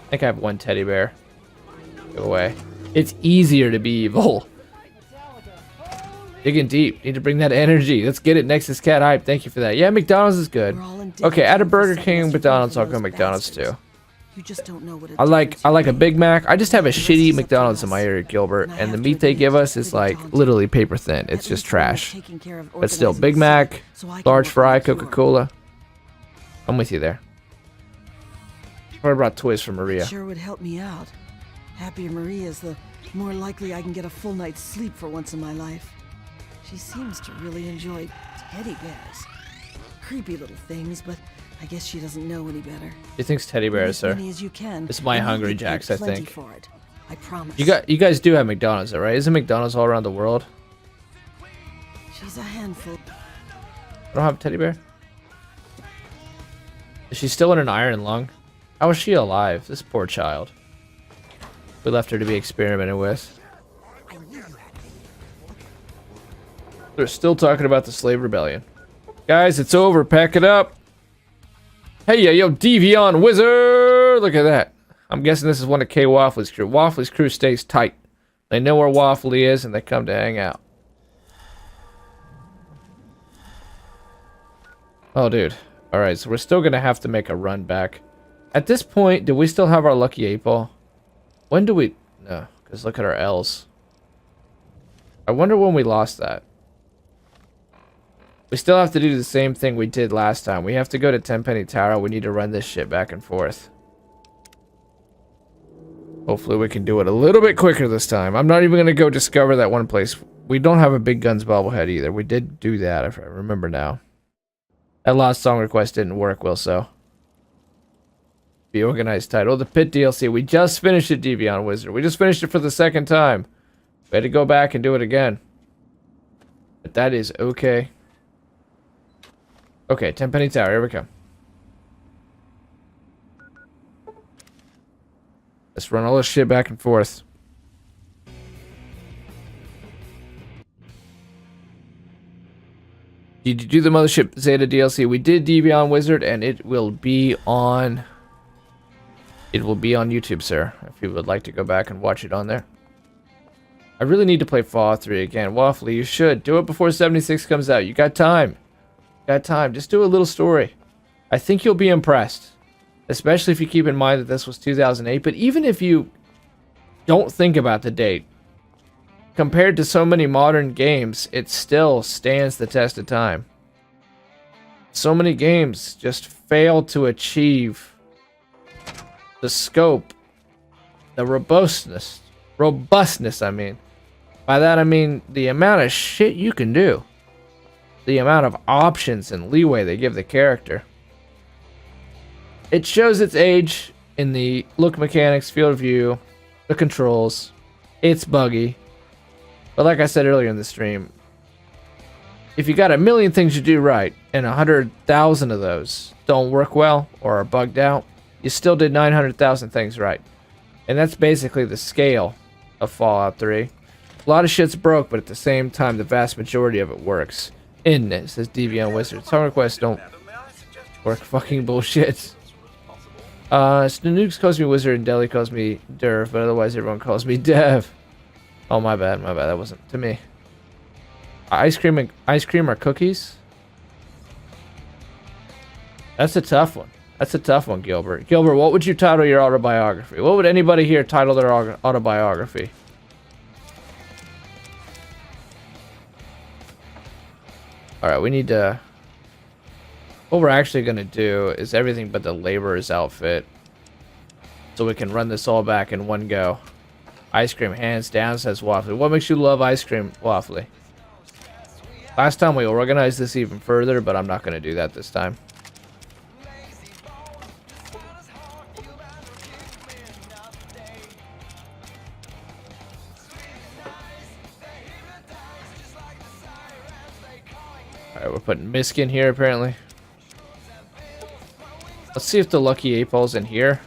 I think I have one teddy bear. Go away. It's easier to be evil. Digging deep. Need to bring that energy. Let's get it. Nexus Cat Hype. Thank you for that. Yeah, McDonald's is good. Okay, at a Burger King and McDonald's, I'll go McDonald's too. You just don't know what I like a Big Mac. I just have a shitty McDonald's in my area, Gilbert, and the meat they give us is like literally paper thin. It's just trash. But still, Big Mac, large fry, Coca-Cola. I'm with you there. I brought toys for Maria. Sure would help me out. Happier Maria's, the more likely I can get a full night's sleep for once in my life. She seems to really enjoy teddy bears. Creepy little things, but I guess she doesn't know any better. She thinks teddy bears, sir. It's my Hungry Jacks, I think. For it. I promise. You guys do have McDonald's, though, right? Isn't McDonald's all around the world? She's a handful. I don't have a teddy bear. Is she still in an iron lung? How is she alive? This poor child. We left her to be experimented with. They're still talking about the slave rebellion. Guys, it's over. Pack it up. Hey, yo, Devion Wizard! Look at that. I'm guessing this is one of K Waffly's crew. Waffly's crew stays tight. They know where Waffly is, and they come to hang out. Oh, dude. Alright, so we're still going to have to make a run back. At this point, do we still have our lucky 8-ball? When do we... No, because look at our L's. I wonder when we lost that. We still have to do the same thing we did last time. We have to go to Tenpenny Tower. We need to run this shit back and forth. Hopefully we can do it a little bit quicker this time. I'm not even going to go discover that one place. We don't have a Big Guns bobblehead either. We did do that, if I remember now. That last song request didn't work well, so. Be organized title. The Pit DLC. We just finished it, Deviant Wizard. We just finished it for the second time. We had to go back and do it again. But that is okay. Okay, Tenpenny Tower. Here we come. Let's run all this shit back and forth. Did you do the Mothership Zeta DLC? We did, Deviant Wizard, and it will be on... It will be on YouTube, sir, if you would like to go back and watch it on there. I really need to play Fallout 3 again. Waffly, you should. Do it before 76 comes out. You got time. Got time. Just do a little story. I think you'll be impressed. Especially if you keep in mind that this was 2008. But even if you don't think about the date, compared to so many modern games, it still stands the test of time. So many games just fail to achieve the scope, the robustness, I mean. By that I mean the amount of shit you can do. The amount of options and leeway they give the character. It shows its age in the look mechanics, field of view, the controls. It's buggy. But like I said earlier in the stream, if you got a million things you do right, and 100,000 of those don't work well or are bugged out, you still did 900,000 things right. And that's basically the scale of Fallout 3. A lot of shit's broke, but at the same time, the vast majority of it works. In this, says Deviant Wizard. Song requests don't work. Fucking bullshit. Snooks calls me Wizard and Deli calls me Derv, but otherwise everyone calls me Dev. Oh, my bad, that wasn't to me. Ice cream or cookies? That's a tough one. That's a tough one, Gilbert. Gilbert, what would you title your autobiography? What would anybody here title their autobiography? Alright, we need to... What we're actually going to do is everything but the laborer's outfit. So we can run this all back in one go. Ice cream, hands down, says Waffly. What makes you love ice cream, Waffly? Last time we organized this even further, but I'm not going to do that this time. Alright, we're putting Misk in here, apparently. Let's see if the lucky 8-ball's in here.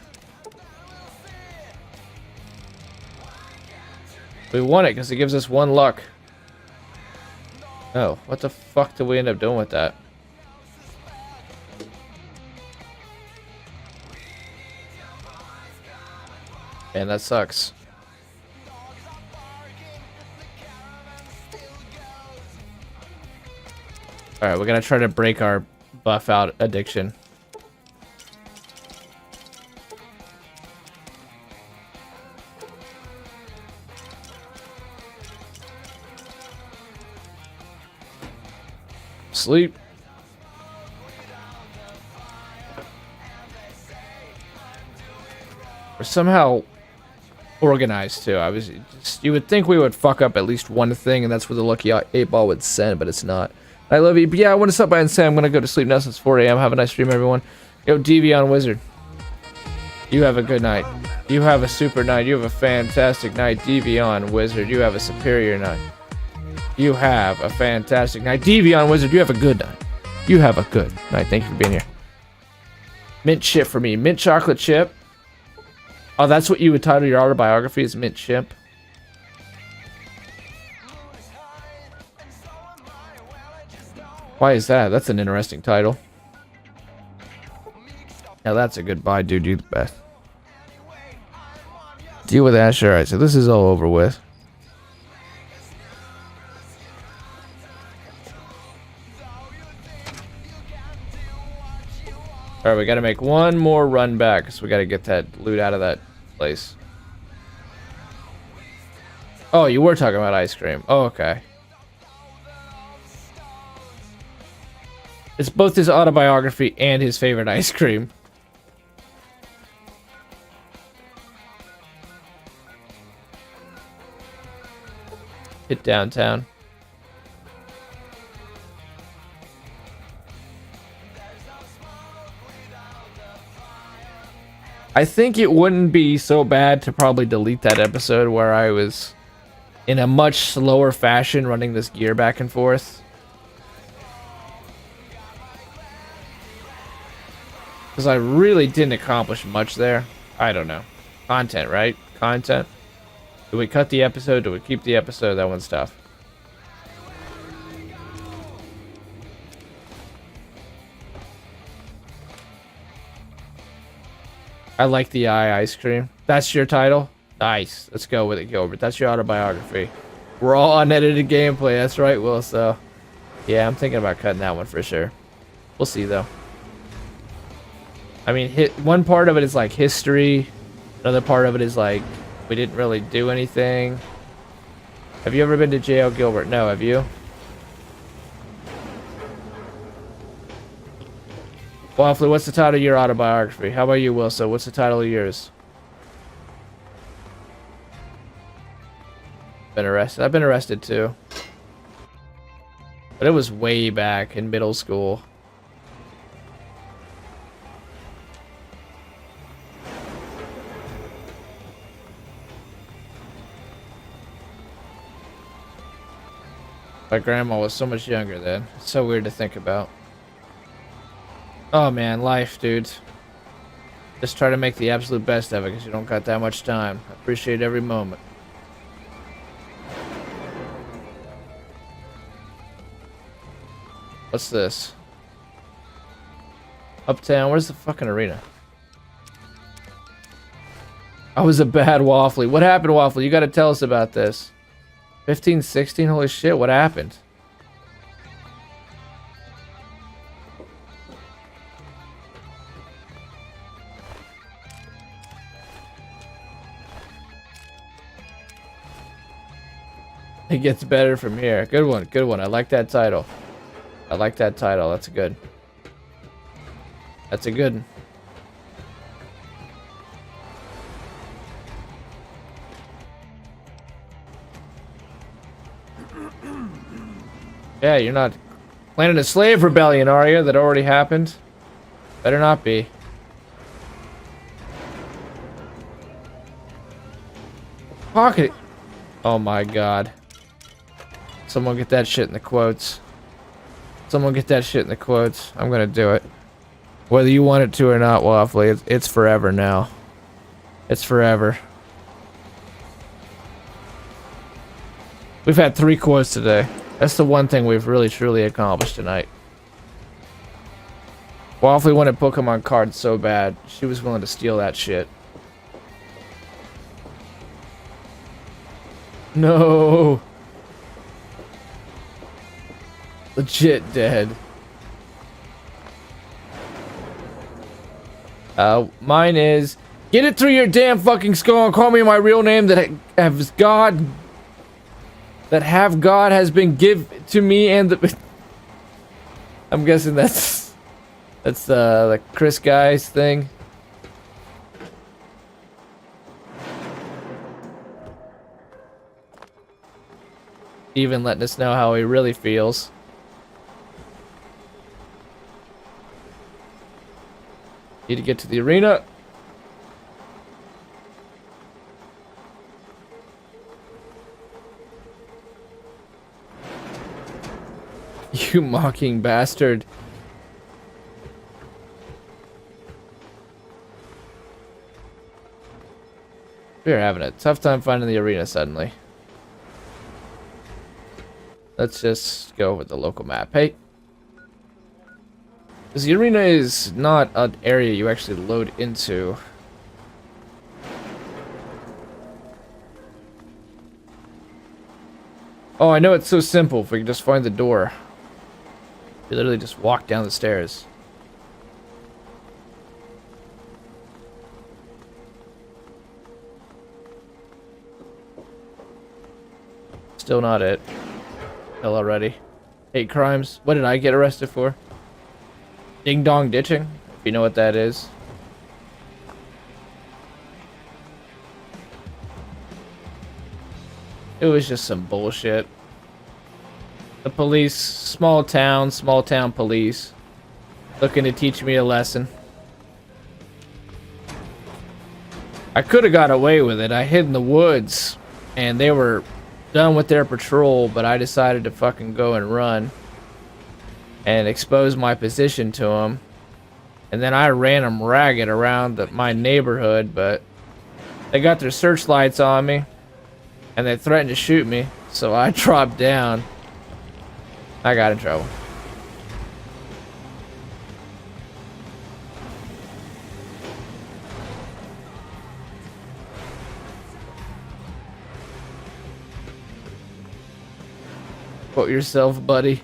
We won it because it gives us 1 luck. Oh, what the fuck did we end up doing with that? Man, that sucks. Alright, we're gonna try to break our buff out addiction. Sleep. We're somehow organized too. You would think we would fuck up at least one thing, and that's where the lucky 8-ball would send, but it's not. I love you. But yeah, I want to stop by and say I'm gonna go to sleep now since 4 a.m. Have a nice stream, everyone. Yo, Deviant Wizard. You have a good night. You have a super night. You have a fantastic night, Deviant Wizard. You have a superior night. You have a fantastic night. Deviant Wizard, you have a good night. You have a good night. Thank you for being here. Mint chip for me. Mint chocolate chip. Oh, that's what you would title your autobiography, is mint chip. Why is that? That's an interesting title. Now that's a good buy, dude. You the best. Deal with Asher. Alright, so this is all over with. Alright, we gotta make one more run back, so we gotta get that loot out of that place. Oh, you were talking about ice cream. Oh, okay. It's both his autobiography and his favorite ice cream. hit downtown. I think it wouldn't be so bad to probably delete that episode where I was in a much slower fashion running this gear back and forth. Because I really didn't accomplish much there. I don't know. Content, right? Content. Do we cut the episode? Do we keep the episode? That one's tough. I like the ice cream. That's your title? Nice. Let's go with it, Gilbert. That's your autobiography. Raw unedited gameplay. That's right, Will. So, yeah, I'm thinking about cutting that one for sure. We'll see, though. I mean, one part of it is like history. Another part of it is like we didn't really do anything. Have you ever been to jail, Gilbert? No, have you? Waffly, what's the title of your autobiography? How about you, Wilson? What's the title of yours? Been arrested. I've been arrested too. But it was way back in middle school. My grandma was so much younger then. It's so weird to think about. Oh man, life, dude. Just try to make the absolute best of it because you don't got that much time. I appreciate every moment. What's this? Uptown, where's the fucking arena? I was a bad Waffly. What happened, Waffly? You gotta tell us about this. 15, 16? Holy shit, what happened? It gets better from here. Good one, good one. I like that title. I like that title. That's good. That's a good one. Yeah, you're not planning a slave rebellion, are you? That already happened? Better not be. Pocket. Oh my god. Someone get that shit in the quotes. Someone get that shit in the quotes. I'm gonna do it. Whether you want it to or not, Waffly, it's forever now. It's forever. We've had 3 quotes today. That's the one thing we've really truly accomplished tonight. Waffly wanted Pokemon cards so bad, she was willing to steal that shit. No. Legit dead. Mine is get it through your damn fucking skull and call me my real name that has God has been give to me and the I'm guessing that's the Chris Guy's thing. Even letting us know how he really feels. Need to get to the arena. You mocking bastard. We're having a tough time finding the arena suddenly. Let's just go with the local map. Hey. Because the arena is not an area you actually load into. Oh, I know it's so simple if we can just find the door. You literally just walk down the stairs. Still not it. Hell already. 8 crimes. What did I get arrested for? Ding dong ditching, if you know what that is. It was just some bullshit. The police, small town police, looking to teach me a lesson. I could have got away with it. I hid in the woods, and they were done with their patrol, but I decided to fucking go and run and expose my position to them. And then I ran them ragged around my neighborhood, but they got their searchlights on me, and they threatened to shoot me, so I dropped down. I got in trouble. Quote yourself, buddy.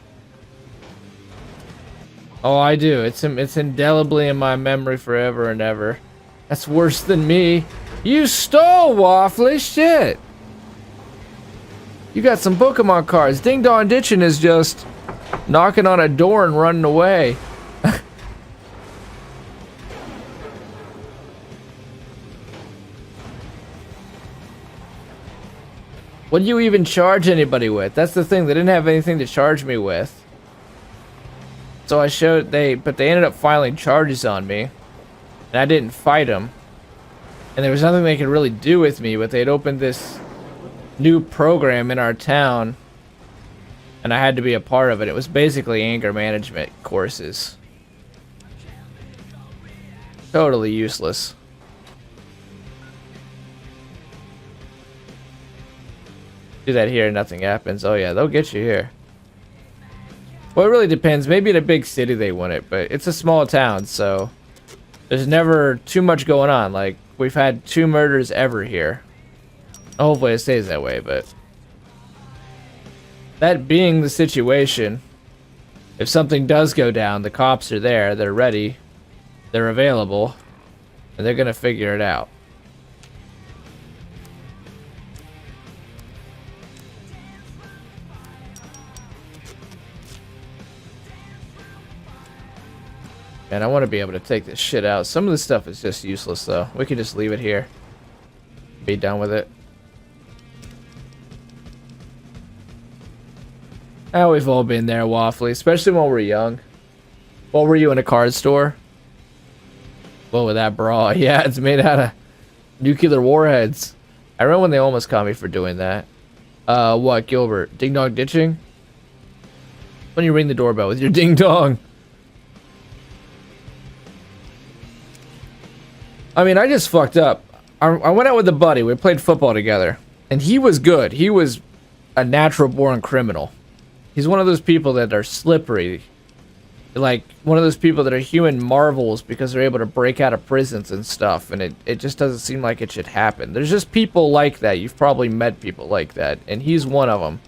Oh, I do. It's indelibly in my memory forever and ever. That's worse than me. You stole, Waffly. Shit. You got some Pokemon cards. Ding Dong Ditching is just knocking on a door and running away. What do you even charge anybody with? That's the thing. They didn't have anything to charge me with. So I showed but they ended up filing charges on me, and I didn't fight them. And there was nothing they could really do with me, but they'd opened this new program in our town, and I had to be a part of it. It was basically anger management courses. Totally useless. Do that here, nothing happens. Oh yeah, they'll get you here. Well, it really depends. Maybe in a big city they want it, but it's a small town, so there's never too much going on. Like, we've had 2 murders ever here. Hopefully it stays that way, but that being the situation, if something does go down, the cops are there, they're ready, they're available, and they're gonna figure it out. And I want to be able to take this shit out. Some of this stuff is just useless, though. We can just leave it here. Be done with it. Oh, we've all been there, Waffly. Especially when we're young. What were you in a card store? What with that bra? Yeah, it's made out of nuclear warheads. I remember when they almost caught me for doing that. What, Gilbert? Ding dong ditching? When you ring the doorbell with your ding dong. I mean, I just fucked up. I went out with a buddy. We played football together. And he was good. He was a natural born criminal. He's one of those people that are slippery. Like, one of those people that are human marvels because they're able to break out of prisons and stuff. And it just doesn't seem like it should happen. There's just people like that. You've probably met people like that. And he's one of them.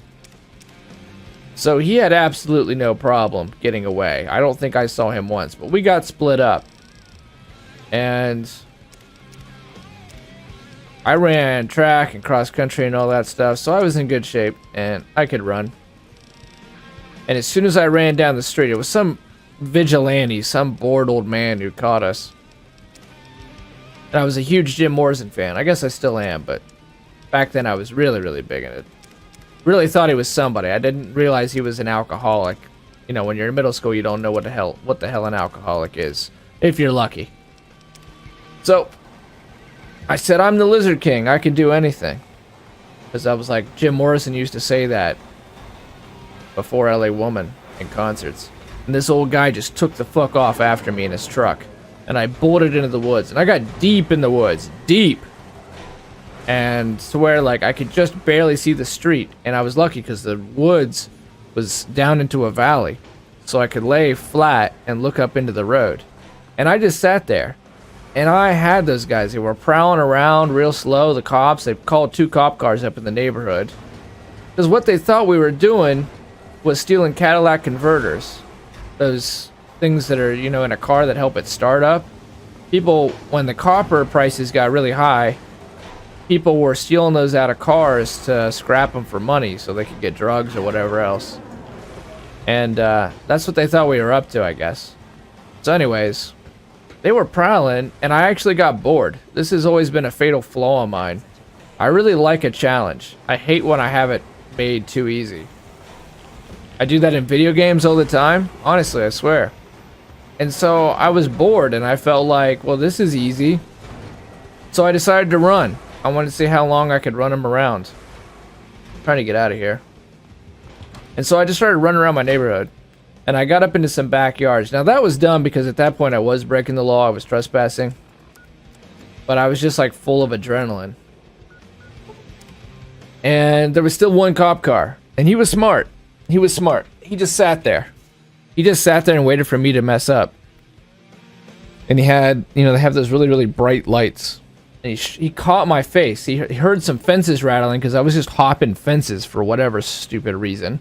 So he had absolutely no problem getting away. I don't think I saw him once. But we got split up. And I ran track and cross country and all that stuff, so I was in good shape and I could run. And as soon as I ran down the street, it was some vigilante, some bored old man who caught us. And I was a huge Jim Morrison fan. I guess I still am, but back then I was really, really big in it. Really thought he was somebody. I didn't realize he was an alcoholic. You know, when you're in middle school, you don't know what the hell an alcoholic is, if you're lucky. So I said, I'm the Lizard King. I can do anything. Because I was like, Jim Morrison used to say that before LA Woman in concerts. And this old guy just took the fuck off after me in his truck. And I bolted into the woods. And I got deep in the woods. Deep. And swear, like, I could just barely see the street. And I was lucky because the woods was down into a valley. So I could lay flat and look up into the road. And I just sat there. And I had those guys who were prowling around real slow. The cops, they called 2 cop cars up in the neighborhood. Because what they thought we were doing was stealing Cadillac converters. Those things that are, you know, in a car that help it start up. People, when the copper prices got really high, people were stealing those out of cars to scrap them for money so they could get drugs or whatever else. And that's what they thought we were up to, I guess. So anyways, they were prowling, and I actually got bored. This has always been a fatal flaw of mine. I really like a challenge. I hate when I have it made too easy. I do that in video games all the time. Honestly, I swear. And so I was bored and I felt like, well, this is easy. So I decided to run. I wanted to see how long I could run them around. I'm trying to get out of here. And so I just started running around my neighborhood. And I got up into some backyards. Now that was dumb because at that point I was breaking the law. I was trespassing. But I was just like full of adrenaline. And there was still one cop car. And he was smart. He was smart. He just sat there. He just sat there and waited for me to mess up. And he had, you know, they have those really, really bright lights. And he caught my face. He heard some fences rattling because I was just hopping fences for whatever stupid reason.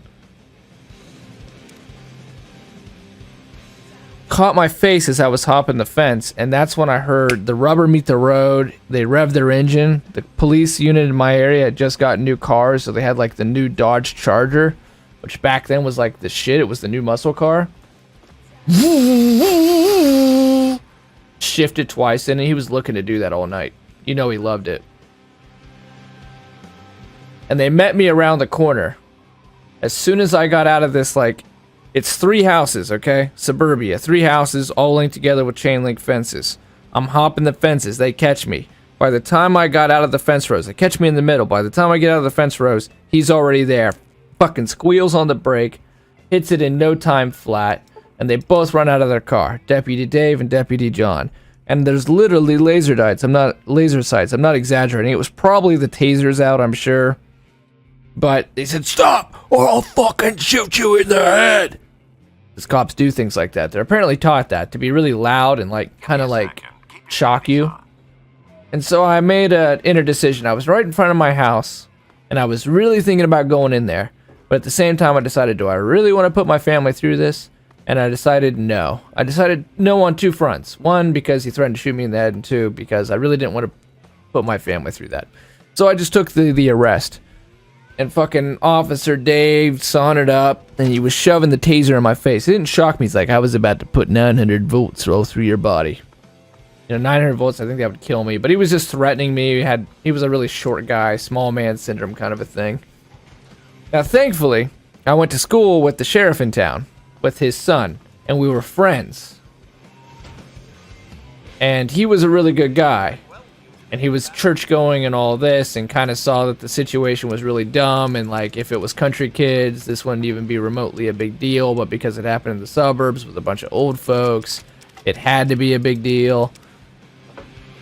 Caught my face as I was hopping the fence, and that's when I heard the rubber meet the road. They revved their engine. The police unit in my area had just got new cars, so they had like the new Dodge Charger, which back then was like the shit. It was the new muscle car. Shifted twice, and he was looking to do that all night. You know he loved it. And they met me around the corner. As soon as I got out of this, like, it's 3 houses, okay? Suburbia. 3 houses all linked together with chain link fences. I'm hopping the fences. They catch me. By the time I got out of the fence rows, they catch me in the middle. By the time I get out of the fence rows, he's already there. Fucking squeals on the brake. Hits it in no time flat. And they both run out of their car. Deputy Dave and Deputy John. And there's literally laser sights. I'm not exaggerating. It was probably the tasers out, I'm sure. But they said, stop, or I'll fucking shoot you in the head. Because cops do things like that. They're apparently taught that, to be really loud and like kind of like shock you. And so I made an inner decision. I was right in front of my house, and I was really thinking about going in there. But at the same time, I decided, do I really want to put my family through this? And I decided no. I decided no on 2 fronts. 1, because he threatened to shoot me in the head, and 2, because I really didn't want to put my family through that. So I just took the arrest. And fucking Officer Dave sauntered up, and he was shoving the taser in my face. It didn't shock me. He's like, I was about to put 900 volts roll through your body. You know, 900 volts, I think that would kill me. But he was just threatening me. He was a really short guy, small man syndrome kind of a thing. Now, thankfully, I went to school with the sheriff in town, with his son, and we were friends. And he was a really good guy. And he was church going and all this, and kind of saw that the situation was really dumb, and like if it was country kids, this wouldn't even be remotely a big deal, but because it happened in the suburbs with a bunch of old folks, it had to be a big deal.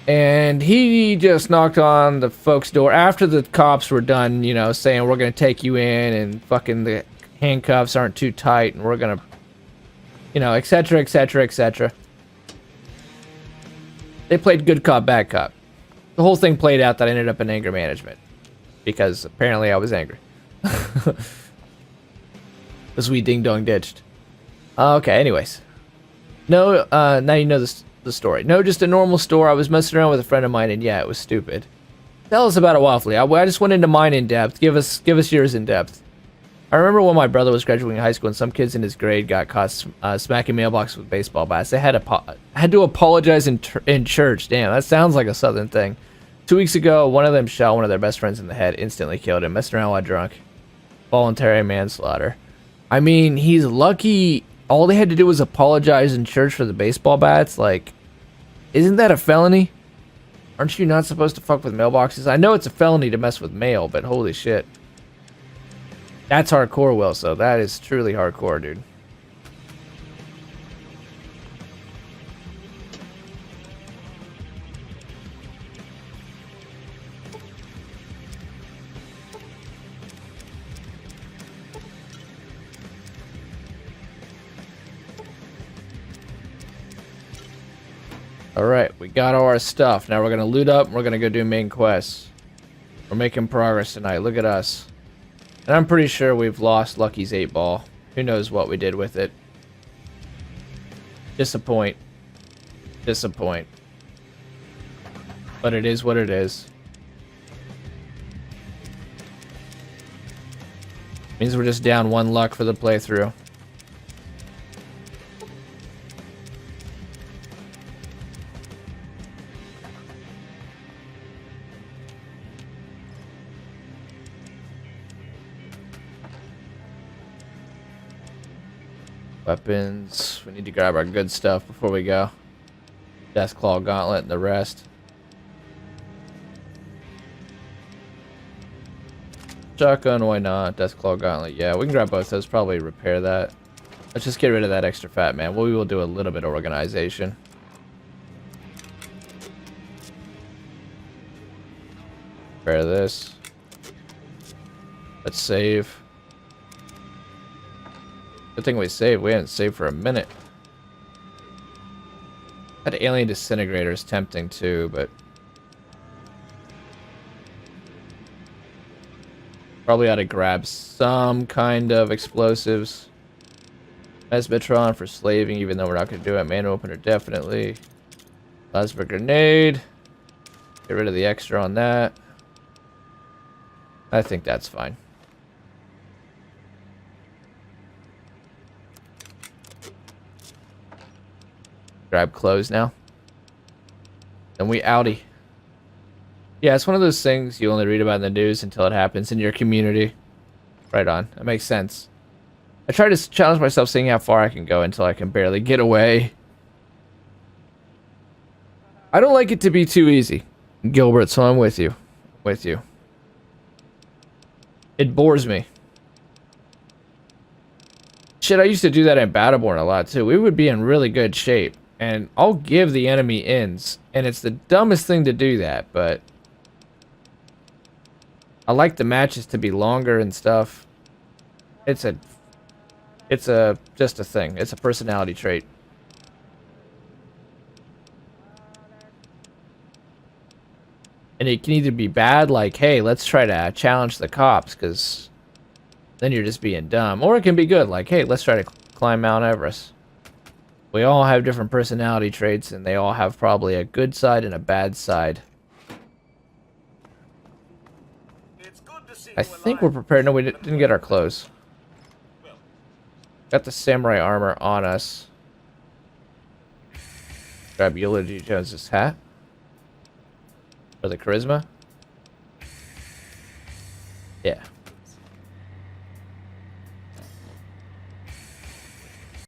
And he just knocked on the folks' door after the cops were done, you know, saying we're gonna take you in, and fucking the handcuffs aren't too tight, and we're gonna, you know, etc., etc., etc. They played good cop, bad cop. The whole thing played out that I ended up in anger management. Because apparently I was angry. Because we ding-dong ditched. Okay, anyways. No, now you know the story. No, just a normal store. I was messing around with a friend of mine, and yeah, it was stupid. Tell us about it, Waffly. I just went into mine in depth. Give us yours in depth. I remember when my brother was graduating high school and some kids in his grade got caught smacking mailboxes with baseball bats. They had to apologize in church. Damn, that sounds like a southern thing. 2 weeks ago, one of them shot one of their best friends in the head, instantly killed him, messing around while drunk. Voluntary manslaughter. I mean, he's lucky. All they had to do was apologize in church for the baseball bats. Like, isn't that a felony? Aren't you not supposed to fuck with mailboxes? I know it's a felony to mess with mail, but holy shit. That's hardcore, Will, so that is truly hardcore, dude. Alright, we got all our stuff. Now we're gonna loot up and we're gonna go do main quests. We're making progress tonight. Look at us. And I'm pretty sure we've lost Lucky's 8-ball. Who knows what we did with it. Disappoint. Disappoint. But it is what it is. Means we're just down 1 luck for the playthrough. Weapons. We need to grab our good stuff before we go. Deathclaw Gauntlet and the rest. Shotgun, why not? Deathclaw Gauntlet, yeah, we can grab both those, probably repair that. Let's just get rid of that extra fat man. Well, we will do a little bit of organization. Repair this. Let's save. Good thing we saved. We hadn't saved for a minute. That alien disintegrator is tempting too, but probably ought to grab some kind of explosives. Mesmetron for slaving, even though we're not going to do it. Man opener, definitely. Plasma grenade. Get rid of the extra on that. I think that's fine. Grab clothes now. Then we outie. Yeah, it's one of those things you only read about in the news until it happens in your community. Right on. That makes sense. I try to challenge myself seeing how far I can go until I can barely get away. I don't like it to be too easy, Gilbert, so I'm with you. With you. It bores me. Shit, I used to do that in Battleborn a lot too. We would be in really good shape. And I'll give the enemy ins. And it's the dumbest thing to do that, but I like the matches to be longer and stuff. It's just a thing. It's a personality trait. And it can either be bad, like, hey, let's try to challenge the cops, because then you're just being dumb. Or it can be good, like, hey, let's try to climb Mount Everest. We all have different personality traits, and they all have probably a good side and a bad side. I think we're prepared. No, we didn't get our clothes. Got the samurai armor on us. Grab Eulogy Jones's hat. For the charisma. Yeah.